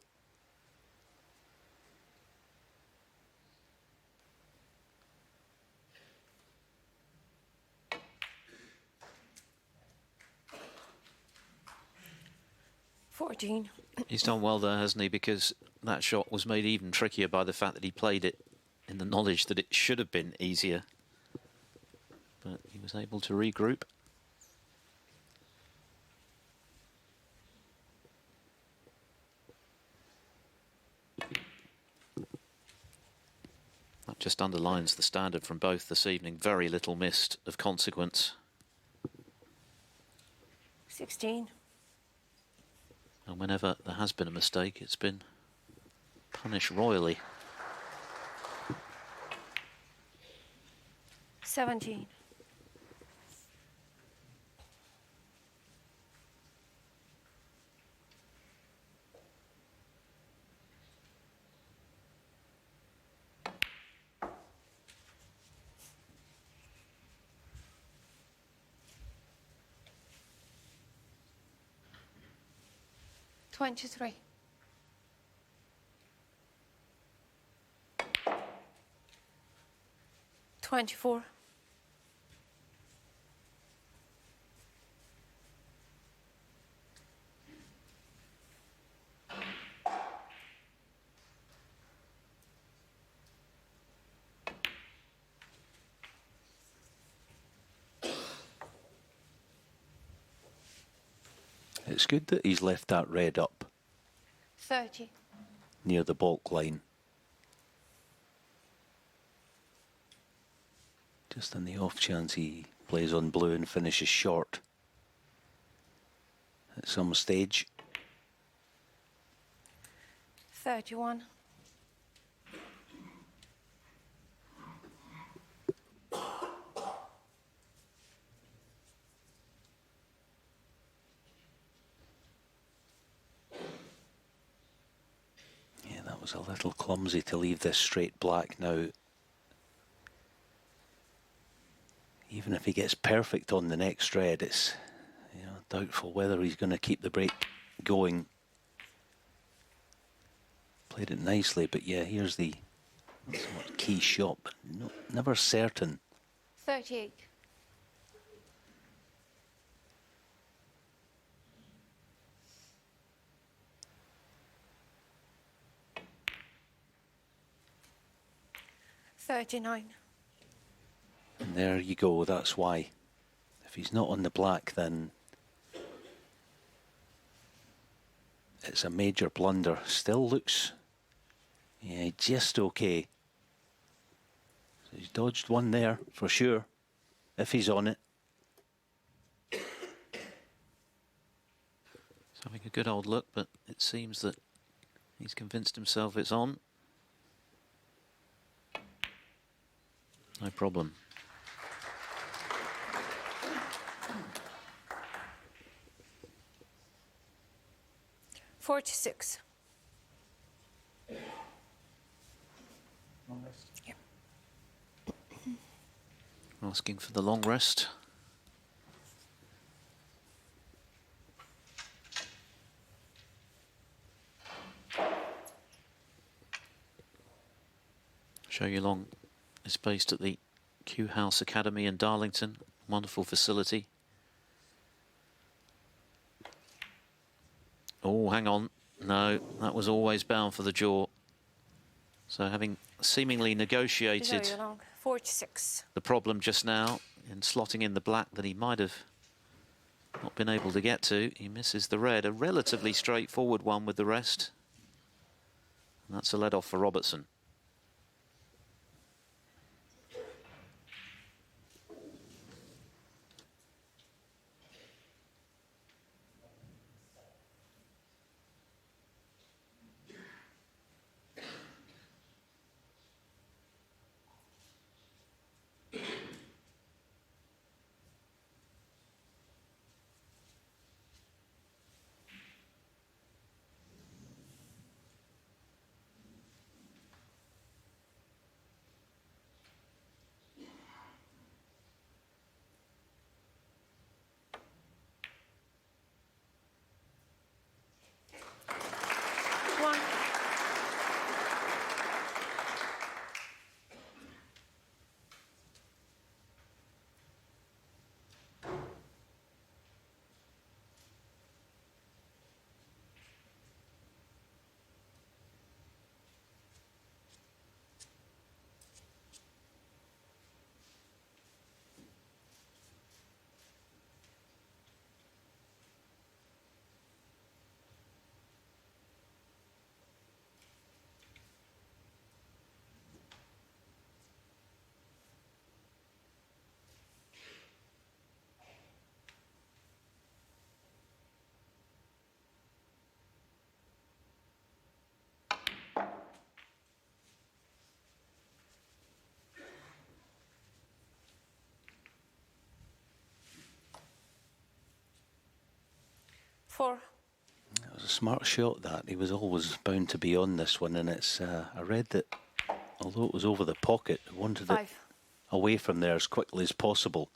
Speaker 2: He's done well there, hasn't he? Because that shot was made even trickier by the fact that he played it in the knowledge that it should have been easier. But he was able to regroup. That just underlines the standard from both this evening. Very little missed of consequence.
Speaker 3: 16.
Speaker 2: And whenever there has been a mistake, it's been punished royally.
Speaker 3: 17. $23. $24.
Speaker 4: It's good that he's left that red up
Speaker 3: 30.
Speaker 4: near the balk line. Just on the off chance he plays on blue and finishes short at some stage.
Speaker 3: 31.
Speaker 4: Yeah, that was a little clumsy to leave this straight black now. Even if he gets perfect on the next red, it's doubtful whether he's going to keep the break going. Played it nicely, but yeah, here's the somewhat key shot, but never certain.
Speaker 3: 38. $39.
Speaker 4: And there you go, that's why. If he's not on the black, then it's a major blunder. Still looks, yeah, just okay. So he's dodged one there, for sure, if he's on it.
Speaker 2: He's having a good old look, but it seems that he's convinced himself it's on. No problem.
Speaker 3: $46.
Speaker 5: Long rest.
Speaker 3: Yep.
Speaker 2: Asking for the long rest. Zhou Yuelong is based at the Q House Academy in Darlington. Wonderful facility. Oh, hang on. No, that was always bound for the jaw. So having seemingly negotiated
Speaker 3: Zhou Yuelong, 46.
Speaker 2: the problem just now in slotting in the black that he might have not been able to get to, he misses the red. A relatively straightforward one with the rest. And that's a lead off for Robertson.
Speaker 3: 4.
Speaker 4: It was a smart shot that. He was always bound to be on this one, and it's I read that although it was over the pocket, he wanted
Speaker 3: 5.
Speaker 4: it away from there as quickly as possible.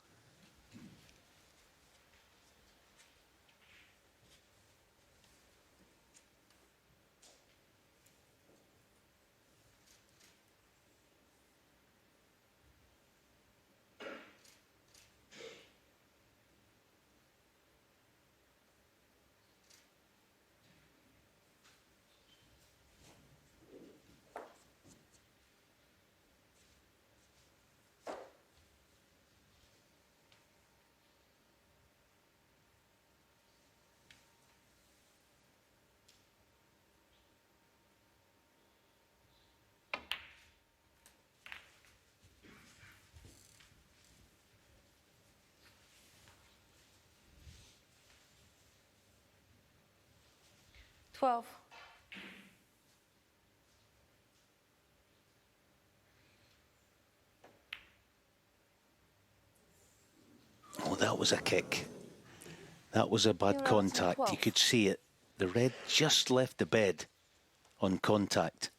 Speaker 3: Twelve.
Speaker 4: Oh, that was a kick. That was a bad
Speaker 3: You're
Speaker 4: contact. You
Speaker 3: 12.
Speaker 4: could see it. The red just left the bed on contact.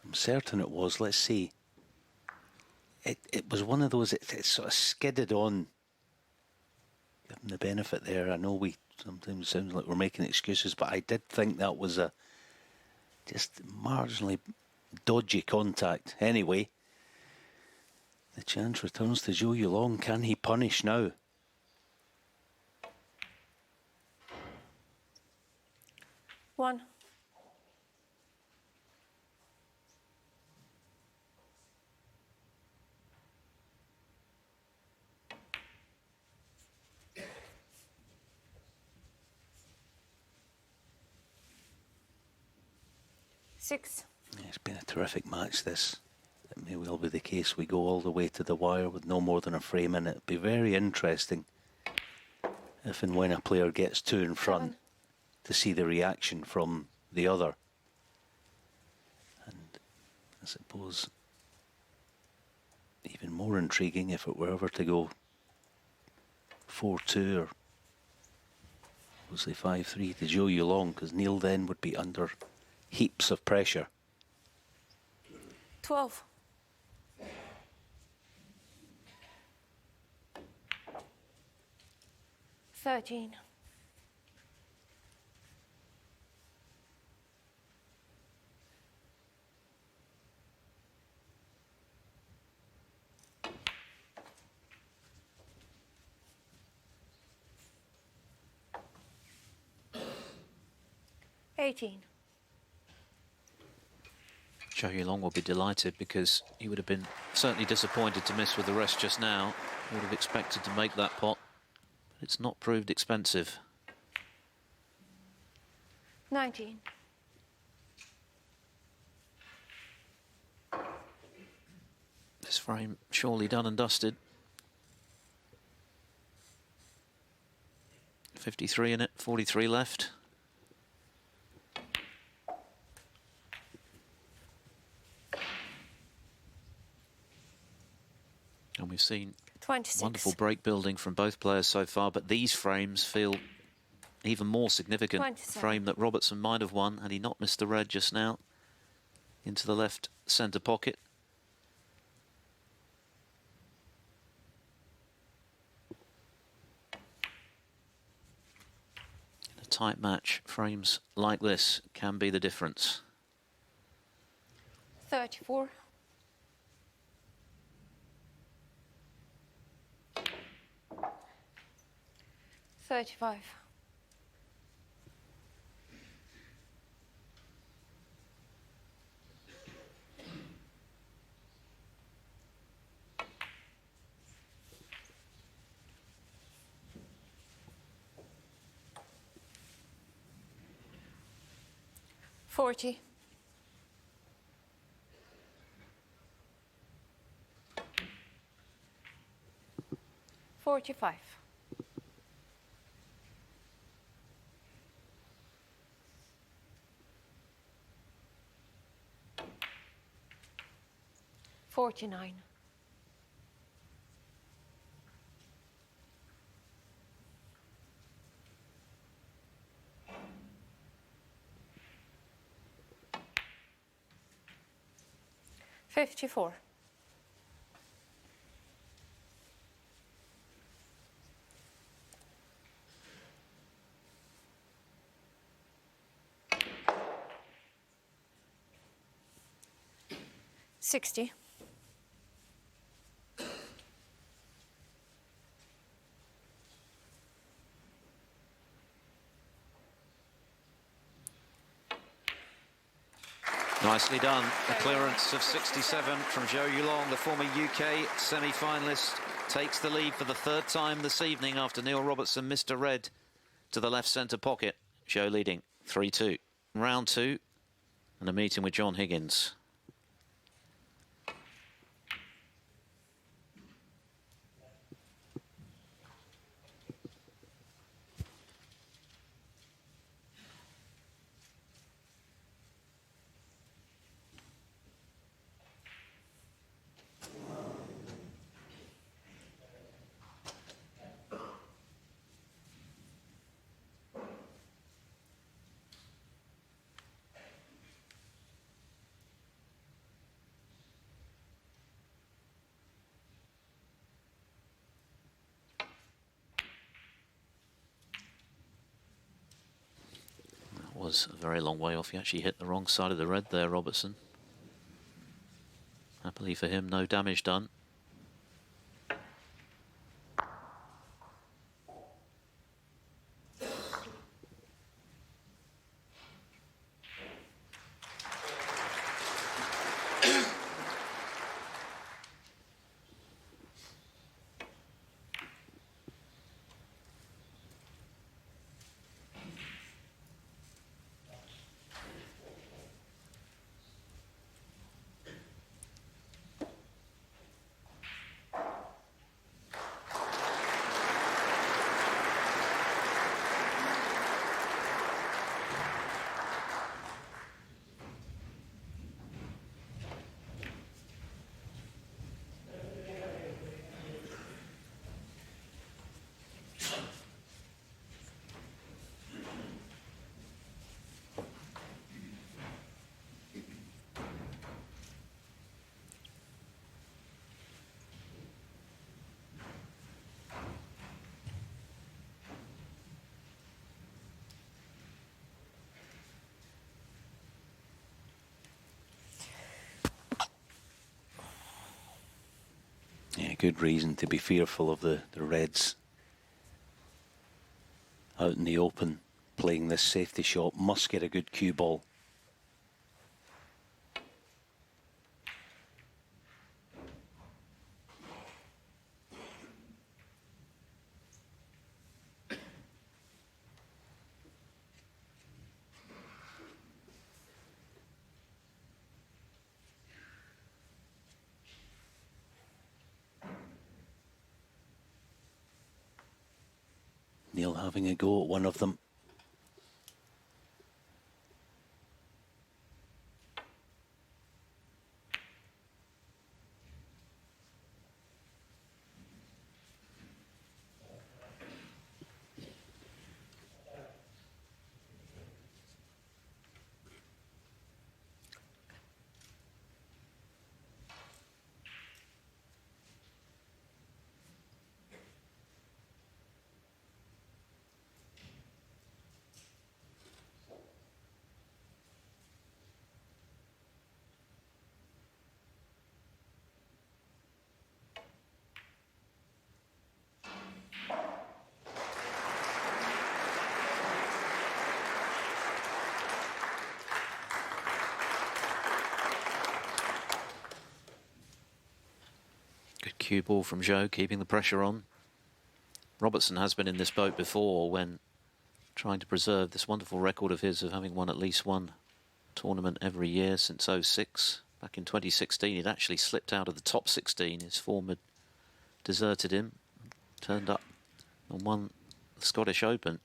Speaker 4: I'm certain it was. Let's see. It was one of those, it sort of skidded on. Give him the benefit there. I know we sometimes sound like we're making excuses, but I did think that was a just marginally dodgy contact. Anyway, the chance returns to Zhou Yuelong. Can he punish now?
Speaker 3: One. Six.
Speaker 4: It's been a terrific match, this. It may well be the case we go all the way to the wire with no more than a frame in it. It'll be very interesting if and when a player gets two in front
Speaker 3: 7.
Speaker 4: to see the reaction from the other. And I suppose even more intriguing if it were ever to go 4-2 or obviously 5-3 to Zhou Yuelong, because Neil then would be under heaps of pressure.
Speaker 3: 12. Thirteen. $18.
Speaker 2: Zhou Yuelong will be delighted because he would have been certainly disappointed to miss with the rest just now. He would have expected to make that pot, but it's not proved expensive.
Speaker 3: 19.
Speaker 2: This frame surely done and dusted. 53 in it, 43 left. And we've seen
Speaker 3: 26.
Speaker 2: wonderful break building from both players so far, but these frames feel even more significant.
Speaker 3: 27.
Speaker 2: Frame that Robertson might have won had he not missed the red just now into the left centre pocket. In a tight match, frames like this can be the difference.
Speaker 3: 34. 35. 40. 45. 49. 54. $60.
Speaker 2: Nicely done. A clearance of 67 from Zhou Yuelong, the former UK semi-finalist, takes the lead for the third time this evening after Neil Robertson missed a red to the left centre pocket. Zhou leading 3-2. Round 2 and a meeting with John Higgins. Was a very long way off. He actually hit the wrong side of the red there, Robertson. Happily for him, no damage done.
Speaker 4: Yeah, good reason to be fearful of the Reds out in the open, playing this safety shot. Must get a good cue ball. Neil having a go at one of them.
Speaker 2: Good cue ball from Zhou, keeping the pressure on. Robertson has been in this boat before when trying to preserve this wonderful record of his of having won at least one tournament every year since '06. Back in 2016, he'd actually slipped out of the top 16. His form had deserted him, turned up and won the Scottish Open.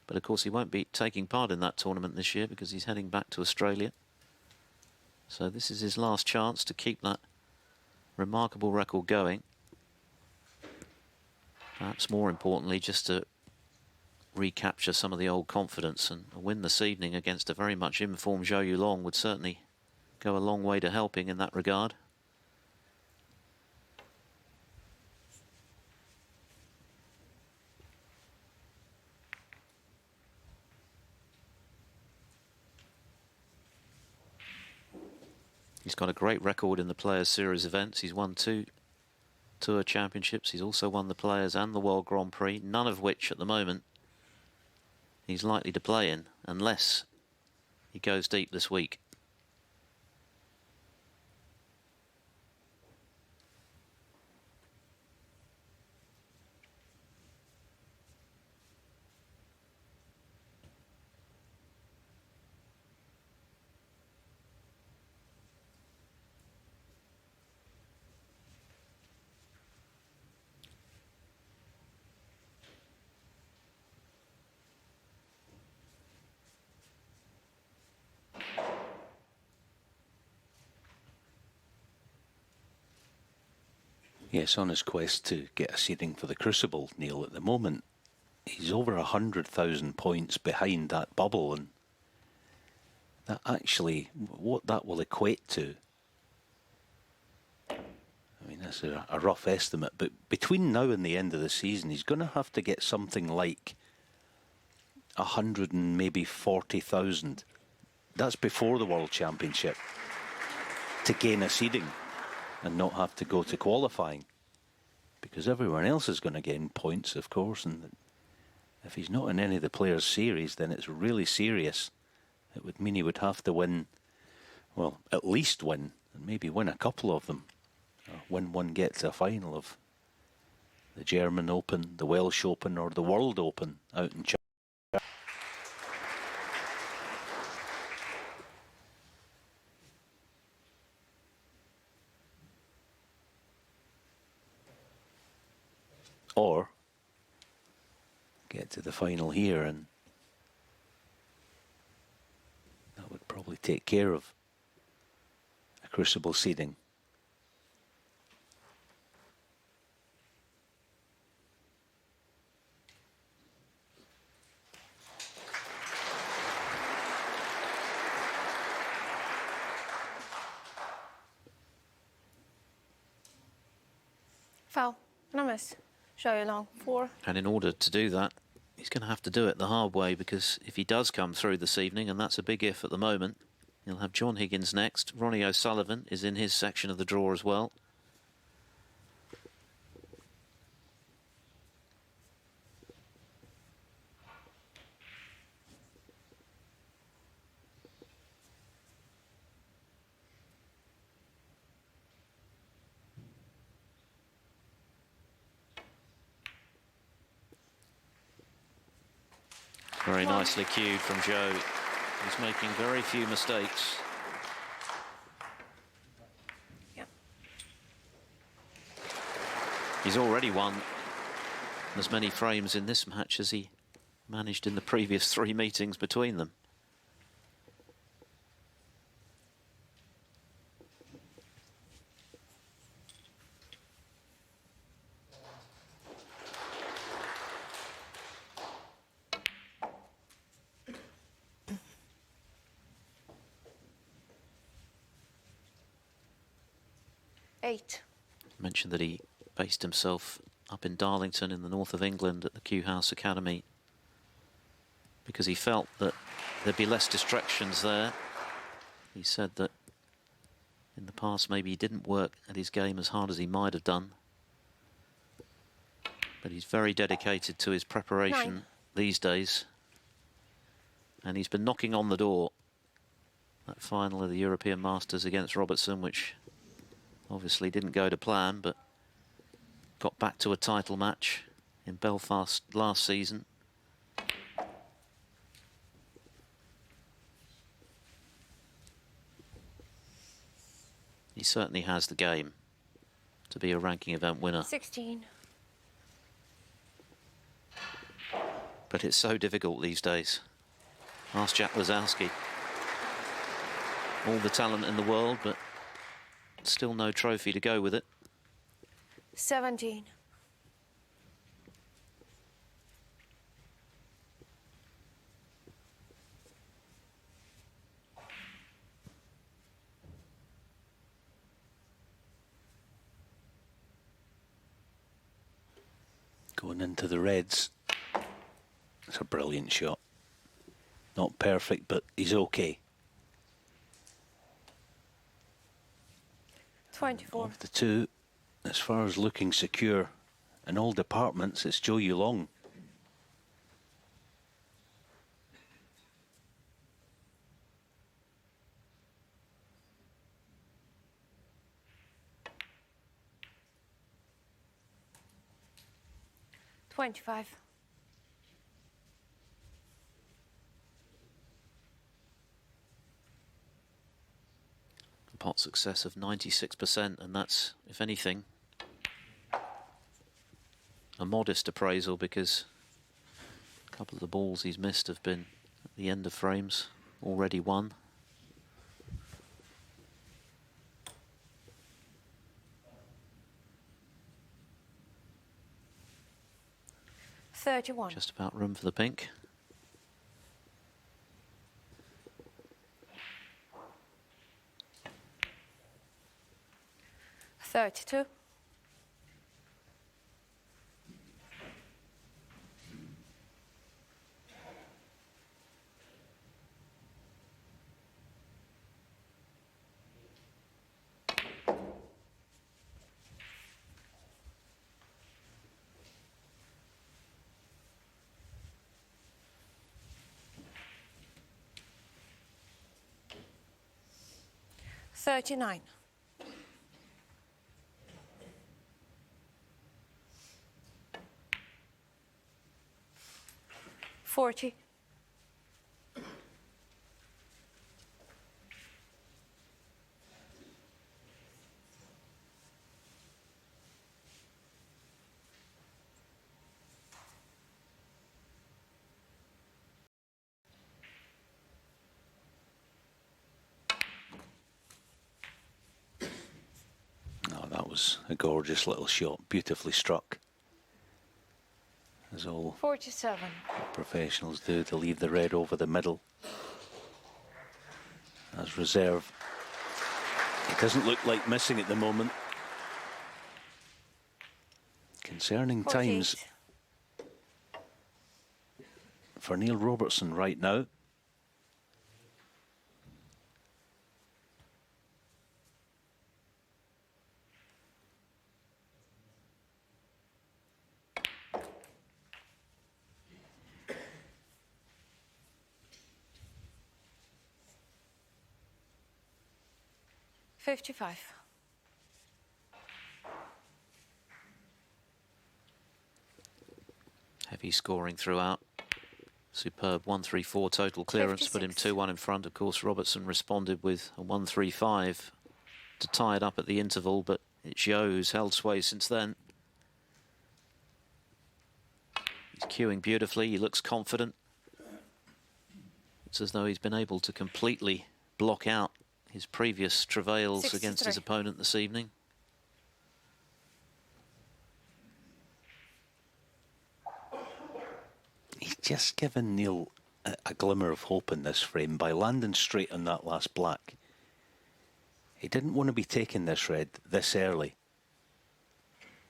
Speaker 2: But of course, he won't be taking part in that tournament this year because he's heading back to Australia. So this is his last chance to keep that remarkable record going. Perhaps more importantly, just to recapture some of the old confidence, and a win this evening against a very much informed Zhou Yuelong would certainly go a long way to helping in that regard. He's got a great record in the Players' Series events. He's won 2 Tour Championships. He's also won the Players and the World Grand Prix, none of which at the moment he's likely to play in unless he goes deep this week.
Speaker 4: Yes, on his quest to get a seeding for the Crucible, Neil, at the moment, he's over 100,000 points behind that bubble, and that actually, what that will equate to, I mean, that's a rough estimate, but between now and the end of the season, he's going to have to get something like 100 and maybe 40,000. That's before the World Championship, to gain a seeding and not have to go to qualifying, because everyone else is going to gain points, of course, and if he's not in any of the Players' Series, then it's really serious. It would mean he would have to win, well, at least win, and maybe win a couple of them, or when one gets a final of the German Open, the Welsh Open, or the World Open out in China. Or get to the final here, and that would probably take care of a Crucible seeding.
Speaker 3: Foul. And a miss. Zhou Yuelong, 4.
Speaker 2: And in order to do that, he's going to have to do it the hard way, because if he does come through this evening, and that's a big if at the moment, he'll have John Higgins next. Ronnie O'Sullivan is in his section of the draw as well. Very nicely cued from Zhou. He's making very few mistakes.
Speaker 3: Yep.
Speaker 2: He's already won as many frames in this match as he managed in the previous 3 meetings between them. Mentioned that he based himself up in Darlington in the north of England at the Q House Academy because he felt that there'd be less distractions there. He said that in the past maybe he didn't work at his game as hard as he might have done, but he's very dedicated to his preparation these days, and he's been knocking on the door. That final of the European Masters against Robertson, which obviously didn't go to plan, but got back to a title match in Belfast last season. He certainly has the game to be a ranking event winner.
Speaker 3: 16.
Speaker 2: But it's so difficult these days. Ask Jack Lazowski. All the talent in the world, but still no trophy to go with it.
Speaker 3: 17.
Speaker 4: Going into the reds. It's a brilliant shot. Not perfect, but he's okay.
Speaker 3: 24.
Speaker 4: Of the two, as far as looking secure in all departments, it's Zhou Yuelong.
Speaker 3: $25.
Speaker 2: Pot success of 96%, and that's, if anything, a modest appraisal, because a couple of the balls he's missed have been at the end of frames, already won.
Speaker 3: $31.
Speaker 2: Just about room for the pink.
Speaker 3: $32. $39. 40.
Speaker 4: Oh, that was a gorgeous little shot, beautifully struck. As all
Speaker 3: 47.
Speaker 4: professionals do, to leave the red over the middle. As reserve, it doesn't look like missing at the moment. Concerning
Speaker 3: 48.
Speaker 4: times for Neil Robertson right now.
Speaker 3: $55.
Speaker 2: Heavy scoring throughout. Superb 1-3-4 total clearance, put him 2-1 in front. Of course, Robertson responded with a 1-3-5 to tie it up at the interval, but it's Zhou who's held sway since then. He's cueing beautifully, he looks confident. It's as though he's been able to completely block out his previous travails
Speaker 3: 63.
Speaker 2: against his opponent this evening.
Speaker 4: He's just given Neil a glimmer of hope in this frame by landing straight on that last black. He didn't want to be taking this red this early.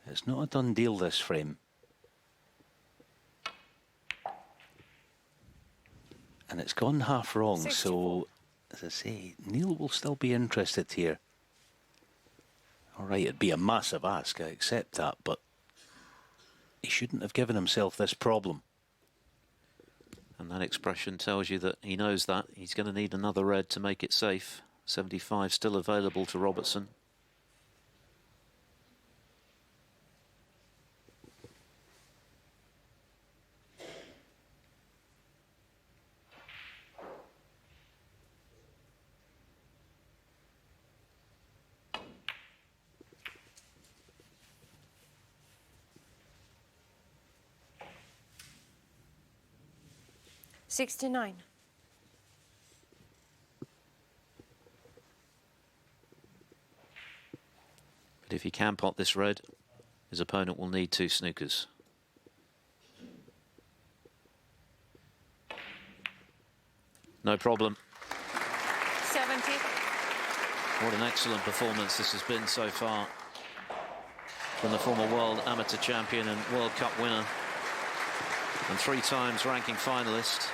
Speaker 4: It's not a done deal, this frame. And it's gone half wrong,
Speaker 3: 64.
Speaker 4: so, as I say, Neil will still be interested here. All right, it'd be a massive ask, I accept that, but he shouldn't have given himself this problem.
Speaker 2: And that expression tells you that he knows that. He's going to need another red to make it safe. 75 still available to Robertson.
Speaker 3: $69.
Speaker 2: But if he can pot this red, his opponent will need 2 snookers. No problem.
Speaker 3: 70.
Speaker 2: What an excellent performance this has been so far. from the former world amateur champion and World Cup winner and 3 times ranking finalist.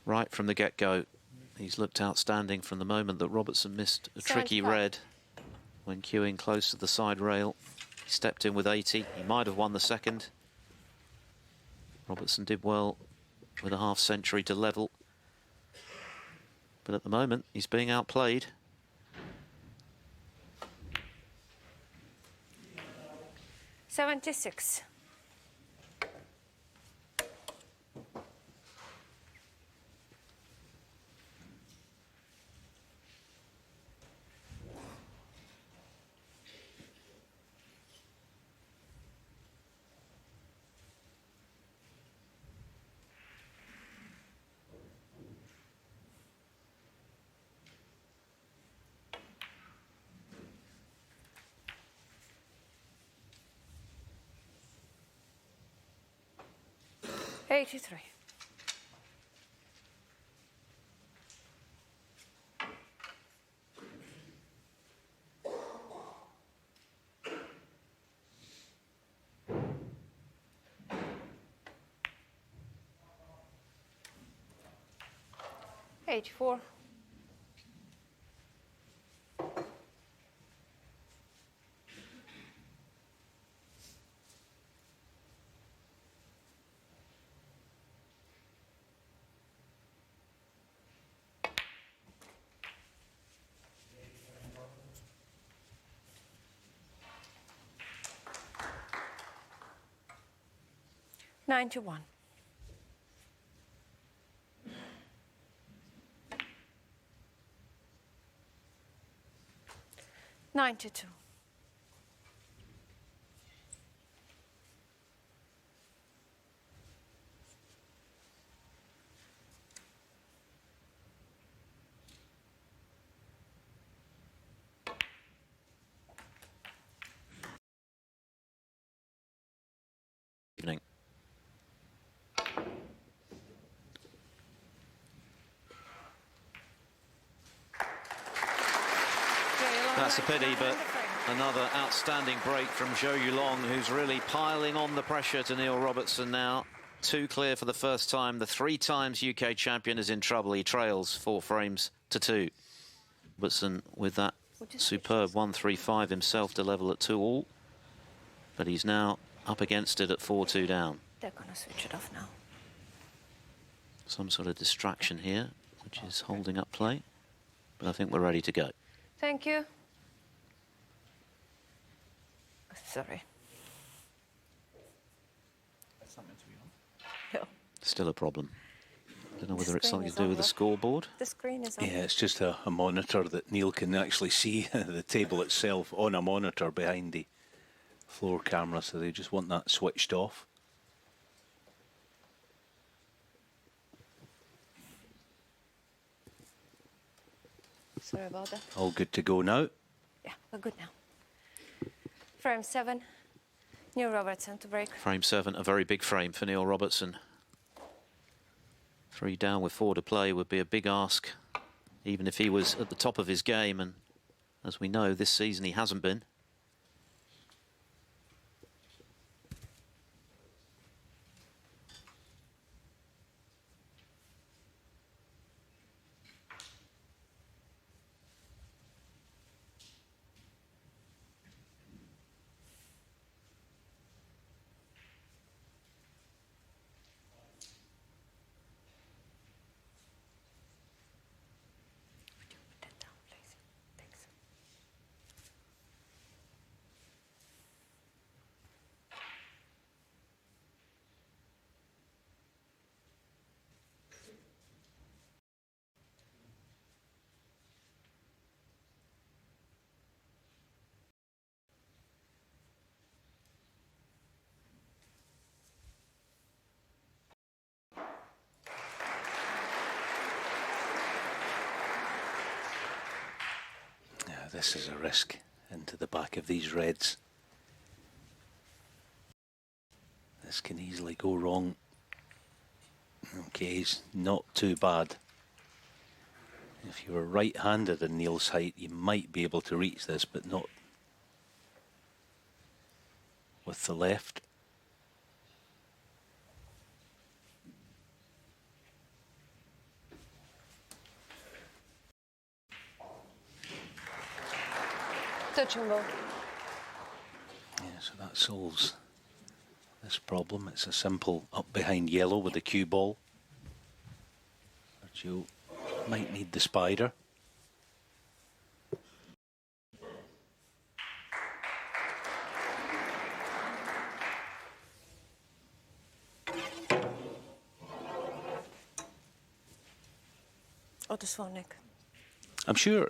Speaker 2: Right from the get-go, he's looked outstanding from the moment that Robertson missed a tricky red when queuing close to the side rail. He stepped in with 80. He might have won the second. Robertson did well with a half century to level. But at the moment, he's being outplayed.
Speaker 3: $76. $83. $84. $91. $92.
Speaker 2: Evening. That's a pity, but another outstanding break from Zhou Yuelong, who's really piling on the pressure to Neil Robertson now. 2 clear for the first time. The 3 times UK champion is in trouble. He trails 4 frames to 2. Robertson with that superb 1-3-5 himself to level at 2-all. But he's now up against it at 4-2 down.
Speaker 3: They're going to switch it off now.
Speaker 2: Some sort of distraction here, which is holding up play. But I think we're ready to go.
Speaker 3: Thank you. Sorry.
Speaker 5: That's not meant to be on.
Speaker 3: No.
Speaker 2: Still a problem. I don't know whether it's
Speaker 3: screen
Speaker 2: something
Speaker 3: is
Speaker 2: to do with the
Speaker 3: over.
Speaker 2: scoreboard.
Speaker 3: The screen is on.
Speaker 4: Yeah, it's just a monitor that Neil can actually see the table itself on a monitor behind the floor camera, so they just want that switched off.
Speaker 3: Sorry about that.
Speaker 4: All good to go now.
Speaker 3: Yeah, we're good now. Frame 7. Neil Robertson to break.
Speaker 2: Frame 7, a very big frame for Neil Robertson. 3 down with 4 to play would be a big ask, even if he was at the top of his game. And as we know, this season he hasn't been.
Speaker 3: Put that down, please. Thanks.
Speaker 4: Yeah, this is a risk into the back of these reds. This can easily go wrong. Okay, he's not too bad. If you were right-handed in Neil's height, you might be able to reach this, but not with the left.
Speaker 3: Touching ball.
Speaker 4: Yeah, so that solves this problem. It's a simple up behind yellow with the cue ball. Zhou might need the spider.
Speaker 3: Or the Sonic.
Speaker 4: I'm sure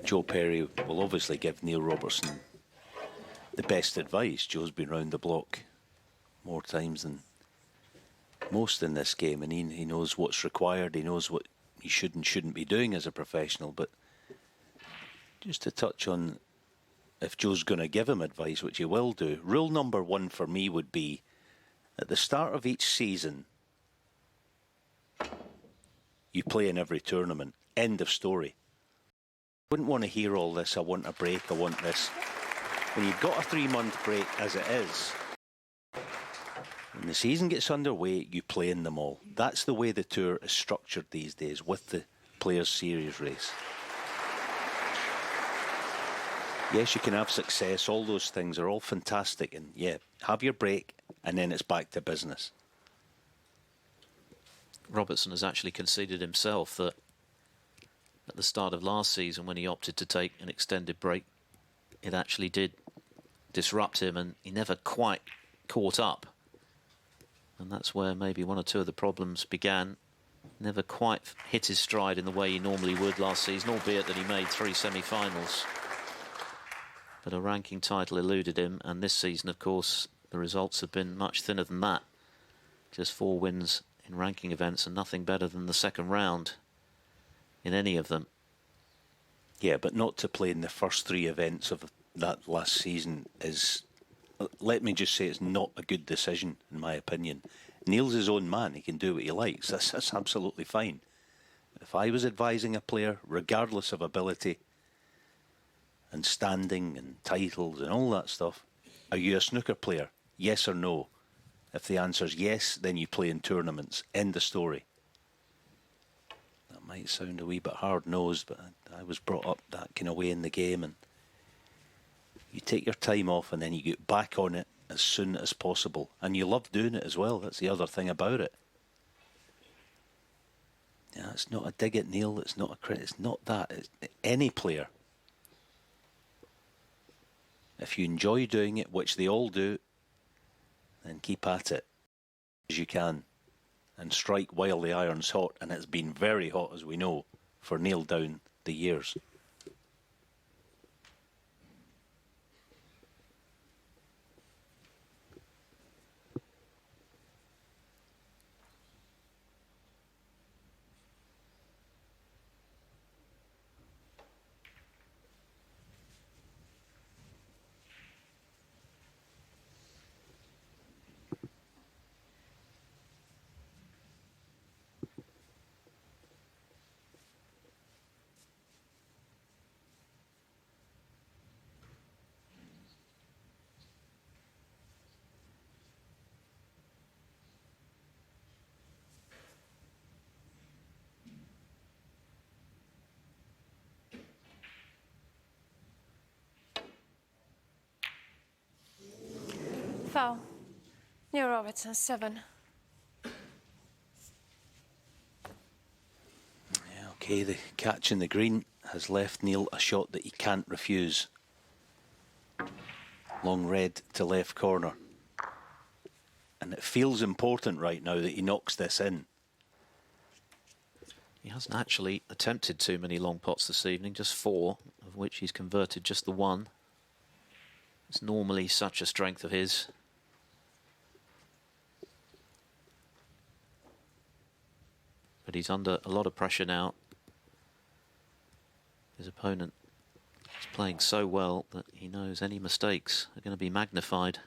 Speaker 4: Joe Perry will obviously give Neil Robertson the best advice. Joe's been round the block more times than most in this game, and he knows what's required. He knows what he should and shouldn't be doing as a professional. But just to touch on, if Joe's going to give him advice, which he will do, rule number one for me would be, at the start of each season, you play in every tournament. End of story. Wouldn't want to hear all this, I want a break, I want this. When you've got a 3-month break as it is, when the season gets underway, you play in them all. That's the way the tour is structured these days with the Players' Series race. Yes, you can have success, all those things are all fantastic, and yeah, have your break and then it's back to business.
Speaker 2: Robertson has actually conceded himself that at the start of last season, when he opted to take an extended break, it actually did disrupt him and he never quite caught up. And that's where maybe one or two of the problems began. Never quite hit his stride in the way he normally would last season, albeit that he made 3 semi-finals. But a ranking title eluded him, and this season, of course, the results have been much thinner than that. Just 4 wins in ranking events and nothing better than the second round in any of them.
Speaker 4: Yeah, but not to play in the first 3 events of that last season is, let me just say, it's not a good decision, in my opinion. Neil's his own man. He can do what he likes. That's absolutely fine. If I was advising a player, regardless of ability and standing and titles and all that stuff, are you a snooker player? Yes or no? If the answer's yes, then you play in tournaments. End of story. That might sound a wee bit hard-nosed, but I was brought up that kind of way in the game, and you take your time off and then you get back on it as soon as possible. And you love doing it as well. That's the other thing about it. Yeah, it's not a dig at Neil. It's not a credit. It's not that. It's any player. If you enjoy doing it, which they all do, then keep at it as you can and strike while the iron's hot. And it's been very hot, as we know, for Neil down the years.
Speaker 3: Foul. Neil Robertson, 7.
Speaker 4: Yeah, okay, the catch in the green has left Neil a shot that he can't refuse. Long red to left corner. And it feels important right now that he knocks this in.
Speaker 2: He hasn't actually attempted too many long pots this evening, just 4, of which he's converted just the 1. It's normally such a strength of his. But he's under a lot of pressure now. His opponent is playing so well that he knows any mistakes are going to be magnified.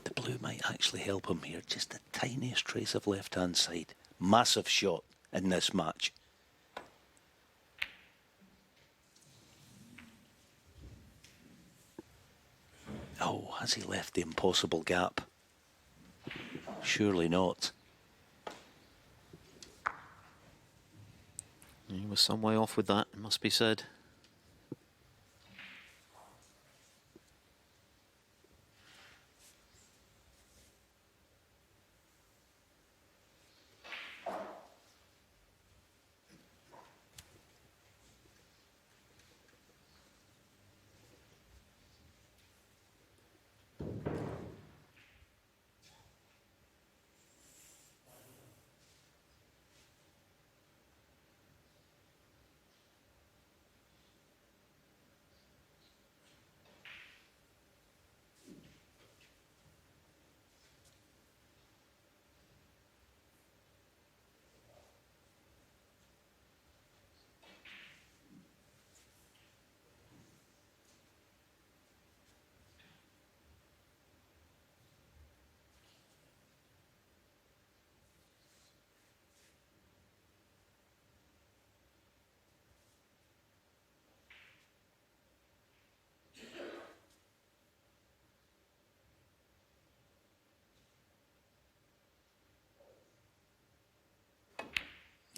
Speaker 4: The blue Zhou might actually help him here. Just the tiniest trace of left-hand side. Massive shot in this match. Oh, has he left the impossible gap? Surely not.
Speaker 2: He was some way off with that, it must be said.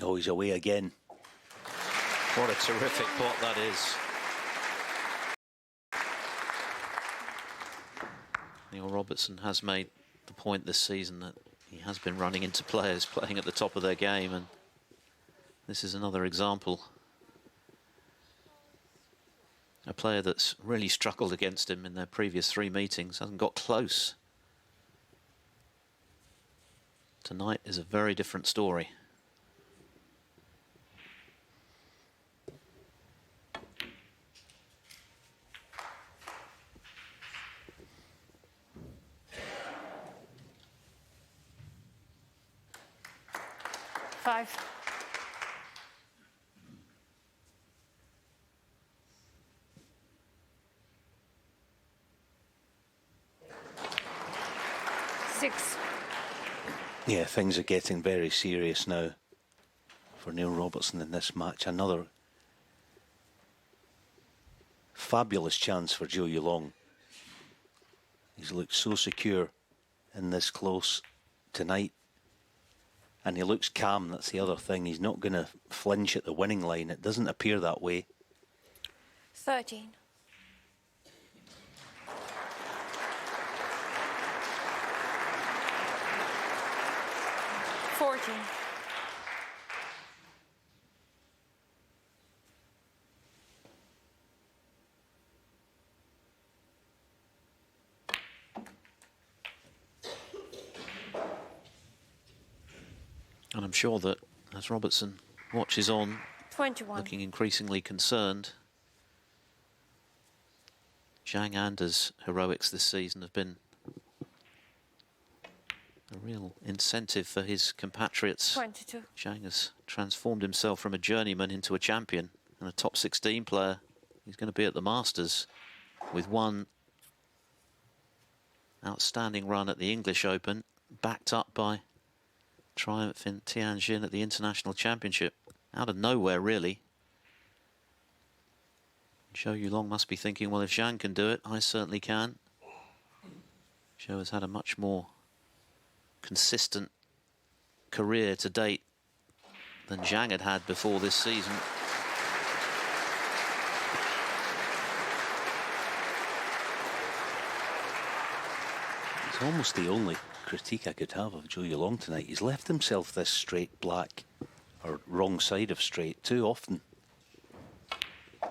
Speaker 4: Oh, he's away again.
Speaker 2: What a terrific pot that is. Neil Robertson has made the point this season that he has been running into players playing at the top of their game, and this is another example. A player that's really struggled against him in their previous 3 meetings, hasn't got close. Tonight is a very different story.
Speaker 3: Five. Six.
Speaker 4: Yeah, things are getting very serious now for Neil Robertson in this match. Another fabulous chance for Zhou Yuelong. He's looked so secure in this close tonight. And he looks calm, that's the other thing. He's not going to flinch at the winning line. It doesn't appear that way.
Speaker 3: 13. 14.
Speaker 2: And I'm sure that as Robertson watches on,
Speaker 3: 21.
Speaker 2: looking increasingly concerned, Zhang Anda's heroics this season have been a real incentive for his compatriots.
Speaker 3: 22.
Speaker 2: Zhang has transformed himself from a journeyman into a champion and a top 16 player. He's going to be at the Masters with one outstanding run at the English Open, backed up by triumph in Tianjin at the International Championship. Out of nowhere, really. Zhou Yuelong must be thinking, well, if Zhang can do it, I certainly can. Zhou has had a much more consistent career to date than Zhang had had before this season.
Speaker 4: It's almost the only critique I could have of Zhou Yuelong tonight. He's left himself this straight black, or wrong side of straight, too often. Yeah,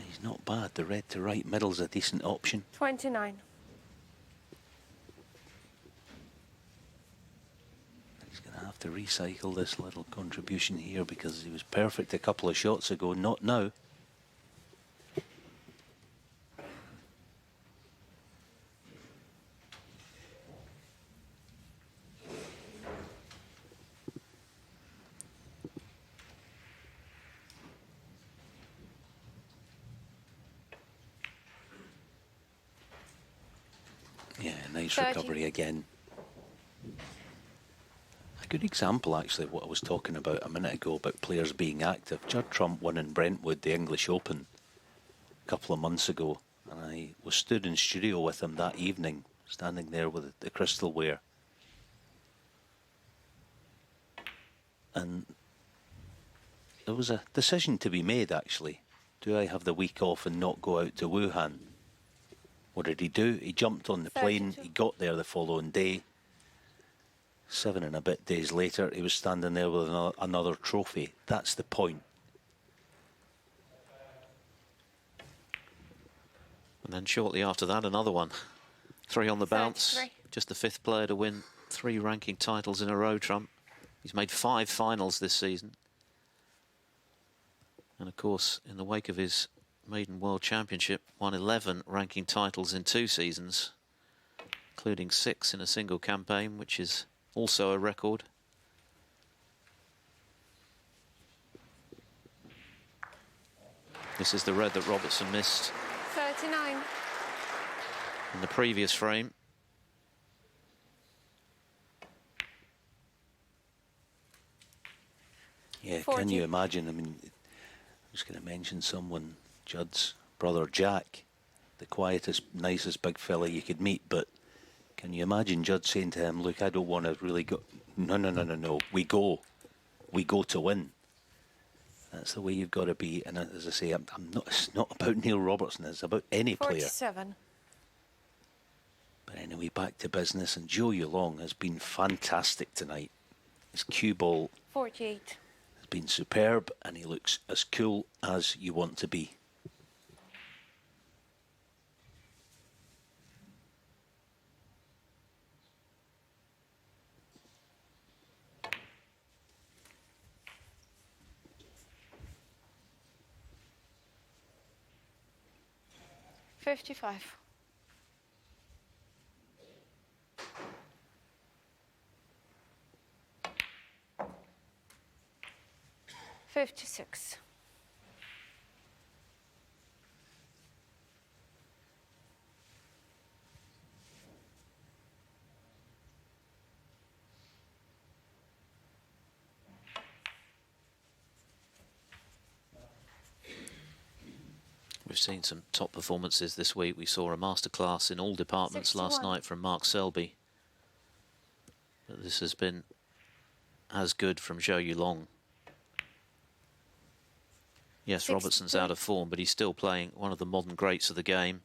Speaker 4: he's not bad. The red to right middle's a decent option.
Speaker 3: 29.
Speaker 4: He's going to have to recycle this little contribution here because he was perfect a couple of shots ago, not now. Yeah, nice
Speaker 3: 30.
Speaker 4: recovery again. A good example, actually, of what I was talking about a minute ago about players being active. Judd Trump won in Brentwood the English Open a couple of months ago, and I was stood in studio with him that evening, standing there with the crystalware. And there was a decision to be made, actually. Do I have the week off and not go out to Wuhan? What did he do? He jumped on the plane.
Speaker 3: 32.
Speaker 4: He got there the following day. 7 and a bit days later, he was standing there with another trophy. That's the point.
Speaker 2: And then shortly after that, another one. 3 on the bounce.
Speaker 3: 33.
Speaker 2: Just the 5th player to win 3 ranking titles in a row, Trump. He's made 5 finals this season. And of course, in the wake of his maiden World Championship, won 11 ranking titles in 2 seasons, including 6 in a single campaign, which is also a record. This is the red that Robertson missed
Speaker 3: 39.
Speaker 2: in the previous frame.
Speaker 4: Yeah,
Speaker 3: 40.
Speaker 4: can you imagine? I mean, I was going to mention someone, Judd's brother Jack, the quietest, nicest big fella you could meet, but can you imagine Judd saying to him, look, I don't want to really go. No, no, no, no, no. We go to win. That's the way you've got to be. And as I say, I'm not. It's not about Neil Robertson. It's about any player.
Speaker 3: 47.
Speaker 4: But anyway, back to business. And Zhou Yuelong has been fantastic tonight. His cue ball
Speaker 3: 48.
Speaker 4: has been superb, and he looks as cool as you want to be.
Speaker 3: $55. 56.
Speaker 2: We've seen some top performances this week. We saw a masterclass in all departments last
Speaker 3: 61.
Speaker 2: night from Mark Selby. But this has been as good from Zhou Yuelong. Yes,
Speaker 3: 63.
Speaker 2: Robertson's out of form, but he's still playing one of the modern greats of the game.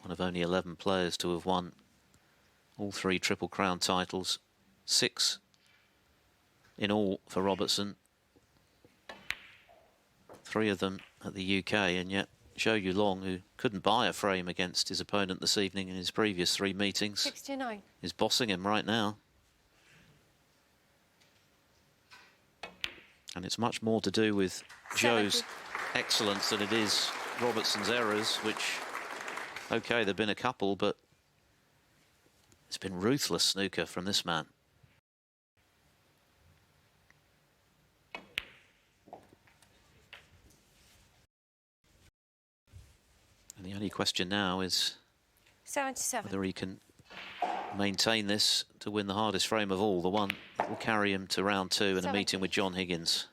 Speaker 2: One of only 11 players to have won all 3 Triple Crown titles. 6 in all for Robertson. 3 of them at the UK, and yet Zhou Yuelong, who couldn't buy a frame against his opponent this evening in his previous 3 meetings,
Speaker 3: 69.
Speaker 2: is bossing him right now. And it's much more to do with
Speaker 3: 70.
Speaker 2: Zhou's excellence than it is Robertson's errors, which, okay, there've been a couple, but it's been ruthless snooker from this man. And the only question now is
Speaker 3: 77.
Speaker 2: whether he can maintain this to win the hardest frame of all, the one that will carry him to round 2 in a
Speaker 3: 70.
Speaker 2: meeting with John Higgins.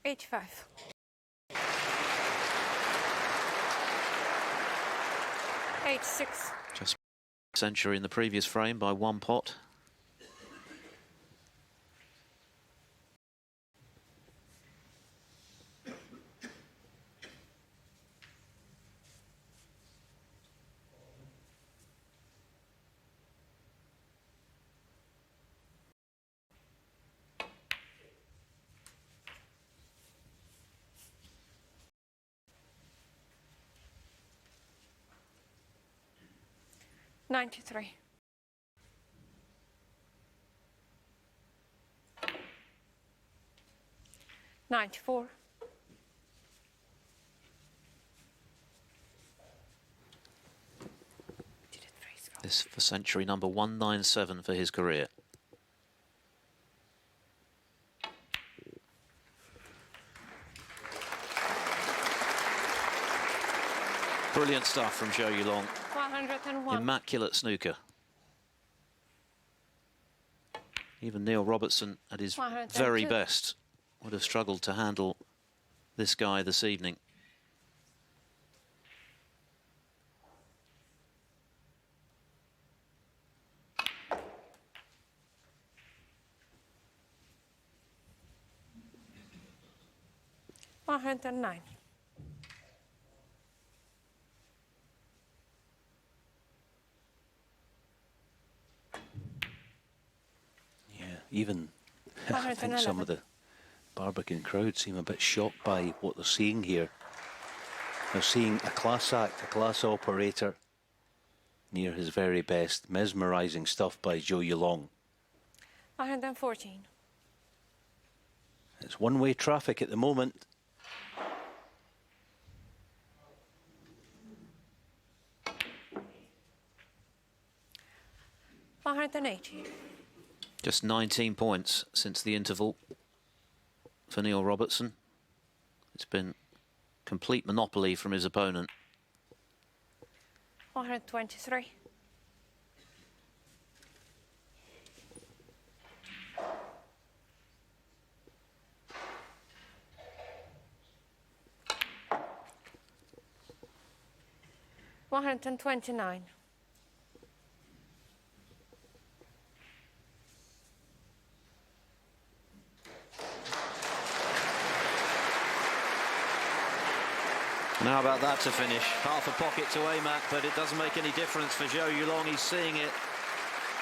Speaker 3: $85. 86.
Speaker 2: Just century in the previous frame by 1 pot.
Speaker 3: $93. 94. Did it.
Speaker 2: This for century number 197 for his career. Brilliant stuff from Zhou Yuelong.
Speaker 3: 101.
Speaker 2: Immaculate snooker. Even Neil Robertson at his
Speaker 3: 102.
Speaker 2: very best would have struggled to handle this guy this evening.
Speaker 3: $109.
Speaker 4: Yeah, even I think some of the Barbican crowd seem a bit shocked by what they're seeing here. They're seeing a class act, a class operator near his very best. Mesmerising stuff by Zhou Yuelong.
Speaker 3: 114.
Speaker 4: It's one-way traffic at the moment.
Speaker 3: $180.
Speaker 2: Just 19 points since the interval for Neil Robertson. It's been complete monopoly from his opponent.
Speaker 3: 123. $129.
Speaker 2: And how about that to finish? Half a pocket to aim at, but it doesn't make any difference for Zhou Yuelong. He's seeing it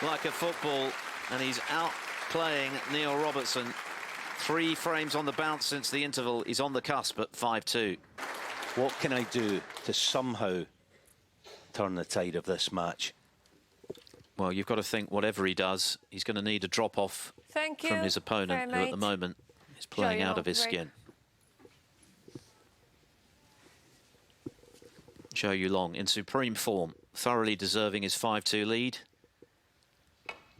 Speaker 2: like a football, and he's outplaying Neil Robertson. 3 frames on the bounce since the interval. He's on the cusp at 5-2.
Speaker 4: What can I do to somehow turn the tide of this match?
Speaker 2: Well, you've got to think whatever he does, he's going to need a drop-off
Speaker 3: Thank you.
Speaker 2: from his opponent, who at the moment is playing out of his skin. Zhou Yuelong in supreme form, thoroughly deserving his 5-2 lead.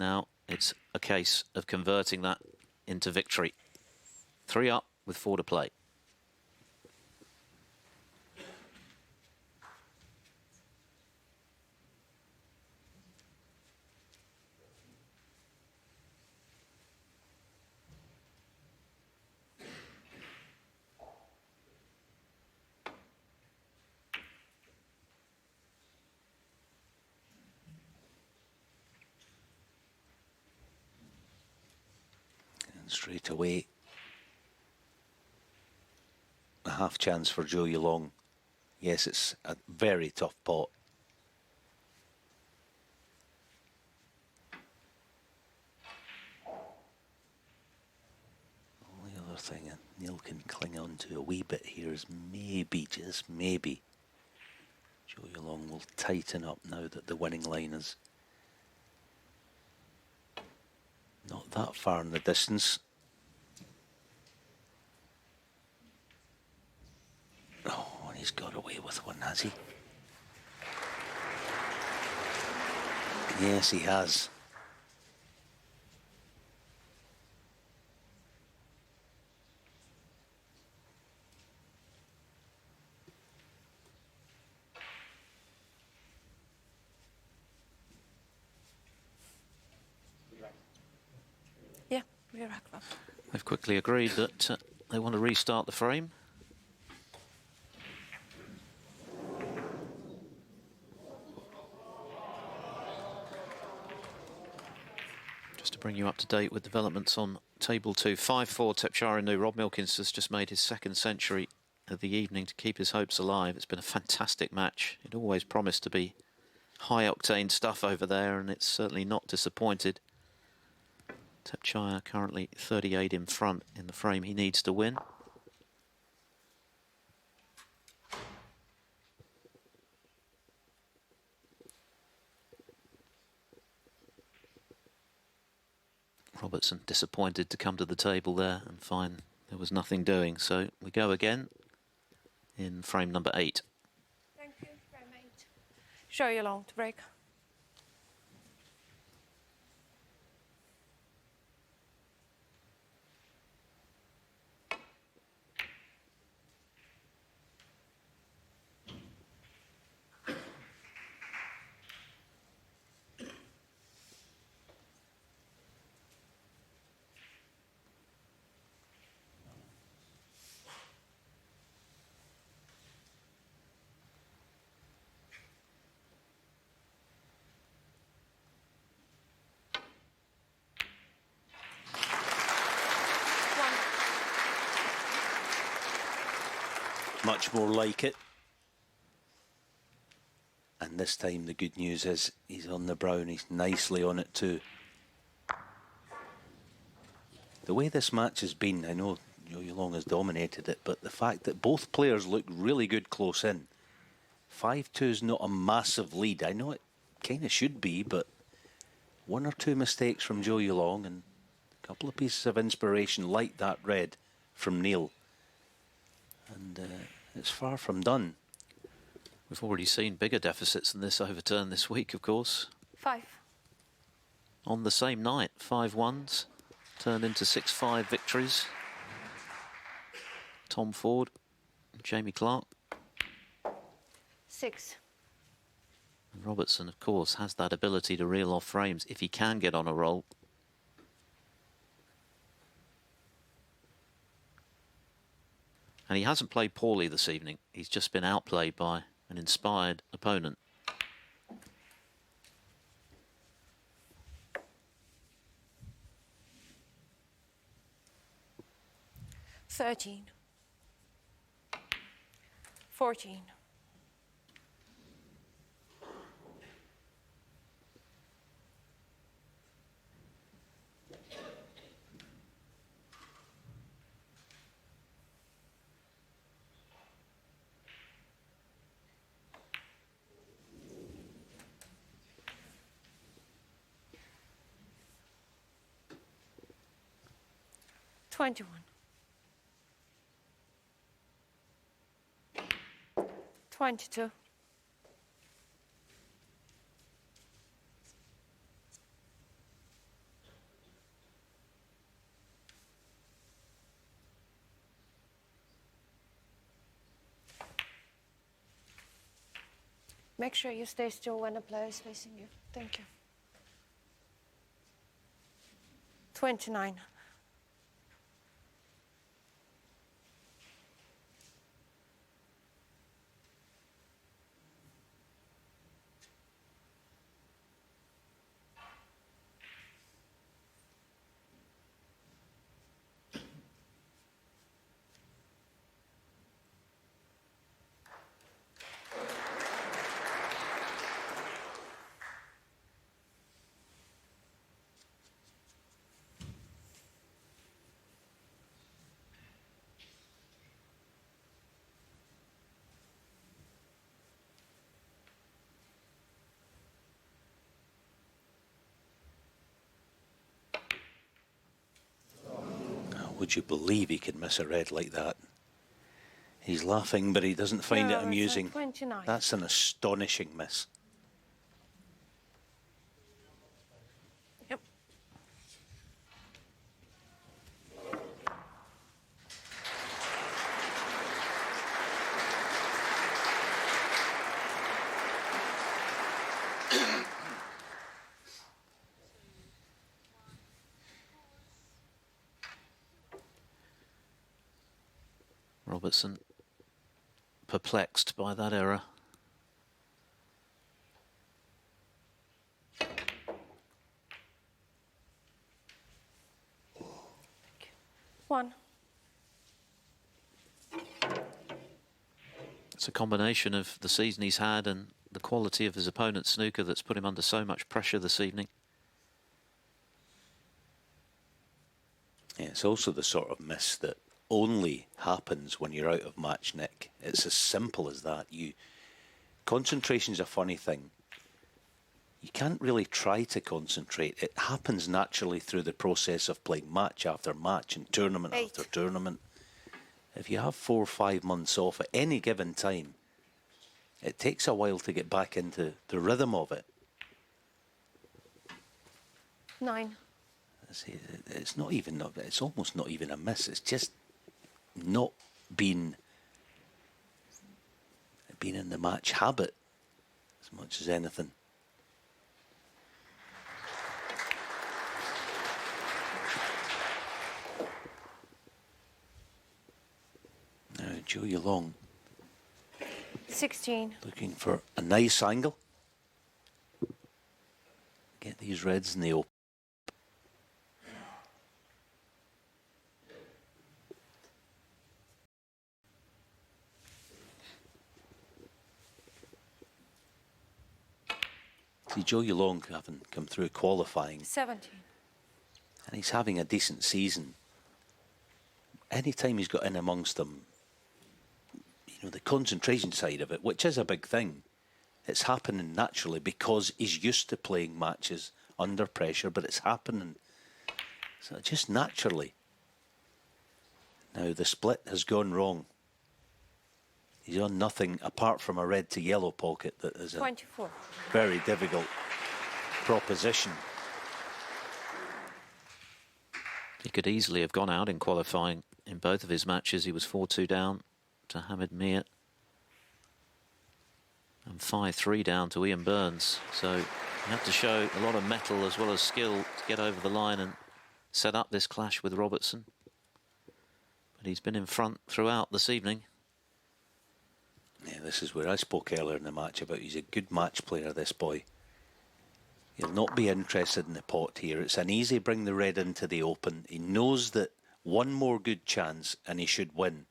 Speaker 2: Now it's a case of converting that into victory. 3 up with 4 to play.
Speaker 4: Straight away, a half chance for Zhou Yuelong. Yes, it's a very tough pot. Only other thing Neil can cling on to a wee bit here is maybe, just maybe, Zhou Yuelong will tighten up now that the winning line is not that far in the distance. Oh, and he's got away with one, has he? Yes, he has.
Speaker 3: Yeah, we're right back.
Speaker 2: They've quickly agreed that they want to restart the frame. Just to bring you up to date with developments on table 2. 5-4 Tepchara. Rob Milkins has just made his 2nd century of the evening to keep his hopes alive. It's been a fantastic match. It always promised to be high-octane stuff over there, and it's certainly not disappointed. Tepchara currently 38 in front in the frame he needs to win. Robertson disappointed to come to the table there and find there was nothing doing. So we go again in frame number 8.
Speaker 3: Thank you, frame 8. Zhou Yuelong to break.
Speaker 4: much more like it. And this time the good news is he's on the brown, he's nicely on it too. The way this match has been, I know Yuelong has dominated it, but the fact that both players look really good close in. 5-2 is not a massive lead. I know it kind of should be, but one or two mistakes from Zhou Yuelong and a couple of pieces of inspiration like that red from Neil. And it's far from done.
Speaker 2: We've already seen bigger deficits than this overturned this week, of course.
Speaker 3: 5.
Speaker 2: On the same night, 5-1s turned into 6-5 victories. Tom Ford, Jamie Clark.
Speaker 3: 6.
Speaker 2: And Robertson, of course, has that ability to reel off frames if he can get on a roll. And he hasn't played poorly this evening. He's just been outplayed by an inspired opponent.
Speaker 3: $13. 14. $21. 22. Make sure you stay still when the player is facing you. Thank you. 29.
Speaker 4: Would you believe he could miss a red like that? He's laughing, but he doesn't find it amusing.
Speaker 3: 29.
Speaker 4: That's an astonishing miss.
Speaker 3: Yep.
Speaker 2: Robertson perplexed by that error.
Speaker 3: One.
Speaker 2: It's a combination of the season he's had and the quality of his opponent's snooker that's put him under so much pressure this evening.
Speaker 4: Yeah, it's also the sort of miss that only happens when you're out of match, Nick. It's as simple as that. Concentration's a funny thing. You can't really try to concentrate. It happens naturally through the process of playing match after match and tournament
Speaker 3: 8.
Speaker 4: after tournament. If you have 4 or 5 months off at any given time, it takes a while to get back into the rhythm of it.
Speaker 3: 9.
Speaker 4: It's not even, it's almost not even a miss. It's just not been in the match habit as much as anything. Now Zhou Yuelong
Speaker 3: 16.
Speaker 4: looking for a nice angle. Get these reds in the open. See, Zhou Yuelong having come through qualifying,
Speaker 3: 17.
Speaker 4: and he's having a decent season. Anytime he's got in amongst them, you know, the concentration side of it, which is a big thing, it's happening naturally because he's used to playing matches under pressure, but it's happening so just naturally. Now the split has gone wrong. He's on nothing apart from a red to yellow pocket that is a
Speaker 3: 24.
Speaker 4: very difficult proposition.
Speaker 2: He could easily have gone out in qualifying in both of his matches. He was 4-2 down to Hamid Mir and 5-3 down to Ian Burns. So you have to show a lot of mettle as well as skill to get over the line and set up this clash with Robertson. But he's been in front throughout this evening.
Speaker 4: Yeah, this is where I spoke earlier in the match about he's a good match player, this boy. He'll not be interested in the pot here. It's an easy bring the red into the open. He knows that one more good chance and he should win.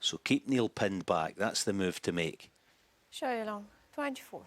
Speaker 4: So keep Neil pinned back. That's the move to make.
Speaker 3: Yuelong, 24.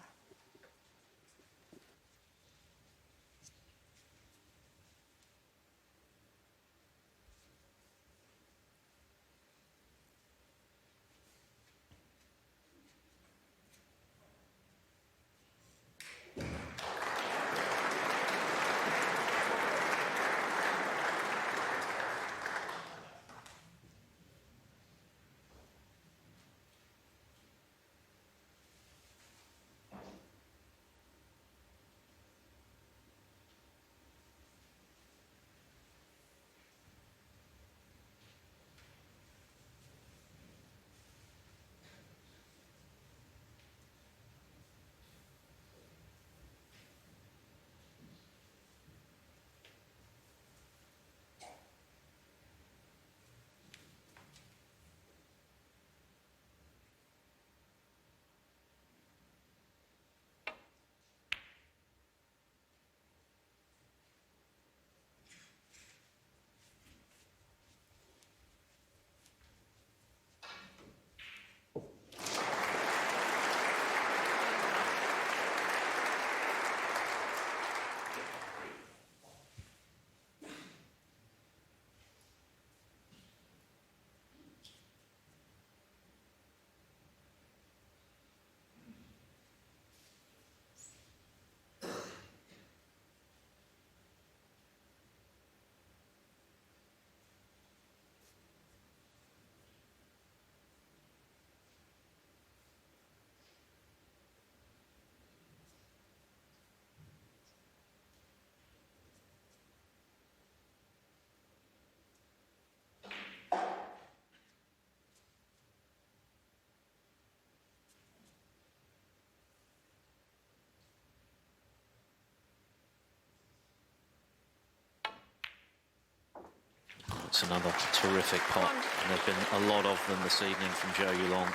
Speaker 2: It's another terrific pot, and there have been a lot of them this evening from Zhou Yuelong.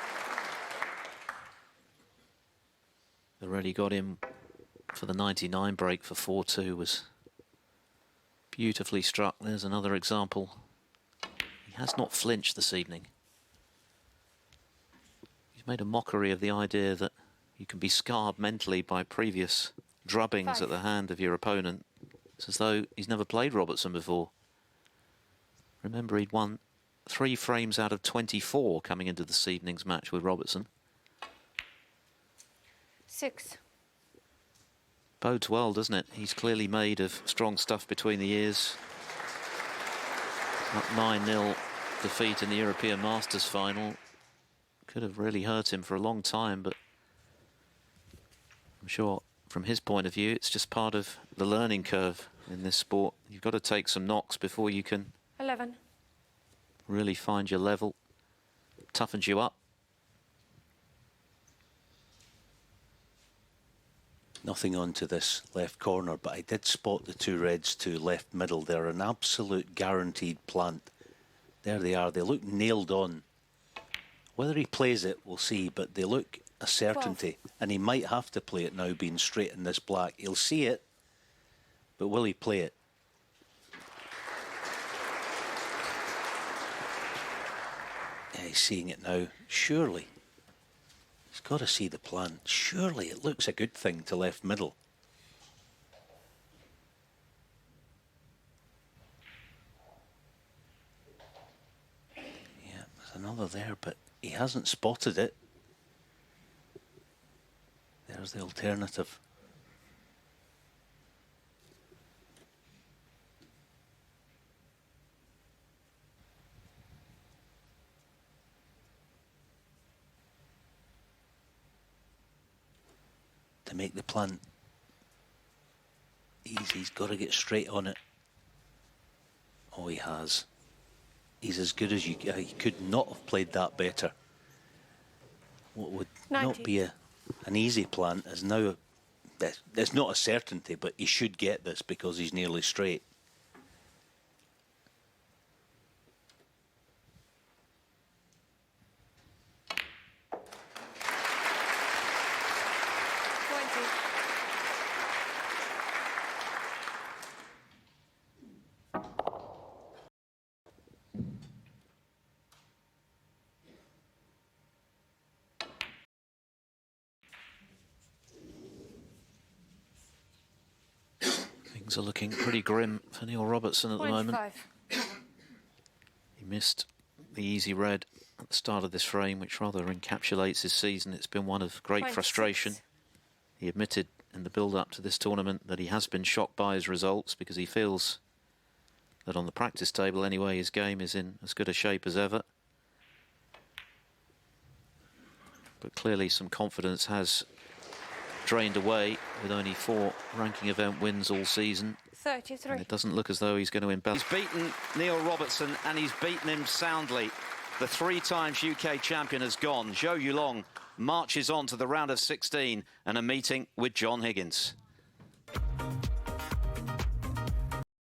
Speaker 2: Already got him for the 99 break for 4-2, was beautifully struck. There's another example. He has not flinched this evening. He's made a mockery of the idea that you can be scarred mentally by previous drubbings at the hand of your opponent. It's as though he's never played Robertson before. Remember, he'd won 3 frames out of 24 coming into this evening's match with Robertson.
Speaker 3: 6.
Speaker 2: Bodes well, doesn't it? He's clearly made of strong stuff between the ears. Up 9-0 defeat in the European Masters final. Could have really hurt him for a long time, but I'm sure from his point of view, it's just part of the learning curve in this sport. You've got to take some knocks before you can
Speaker 3: 11.
Speaker 2: really find your level. Toughens you up.
Speaker 4: Nothing onto this left corner, but I did spot the 2 reds to left middle. They're an absolute guaranteed plant. There they are. They look nailed on. Whether he plays it, we'll see, but they look a certainty.
Speaker 3: 12.
Speaker 4: And he might have to play it now, being straight in this black. He'll see it, but will he play it? Yeah, he's seeing it now. Surely. He's You've got to see the plan. Surely it looks a good thing to left middle. Yeah, there's another there, but he hasn't spotted it. There's the alternative. To make the plan easy, he's got to get straight on it. Oh, he has. He's as good as you. He could not have played that better. What would
Speaker 3: 90.
Speaker 4: not be an easy plan is now. It's not a certainty, but he should get this because he's nearly straight.
Speaker 2: Things are looking pretty grim for Neil Robertson at the moment. He missed the easy red at the start of this frame, which rather encapsulates his season. It's been one of great frustration. He admitted in the build-up to this tournament that he has been shocked by his results because he feels that on the practice table anyway, his game is in as good a shape as ever. But clearly some confidence has drained away with only 4 ranking event wins all season.
Speaker 3: 33.
Speaker 2: And it doesn't look as though he's going to embellish. He's beaten Neil Robertson and he's beaten him soundly. The 3 times UK champion has gone. Zhou Yuelong marches on to the round of 16 and a meeting with John Higgins.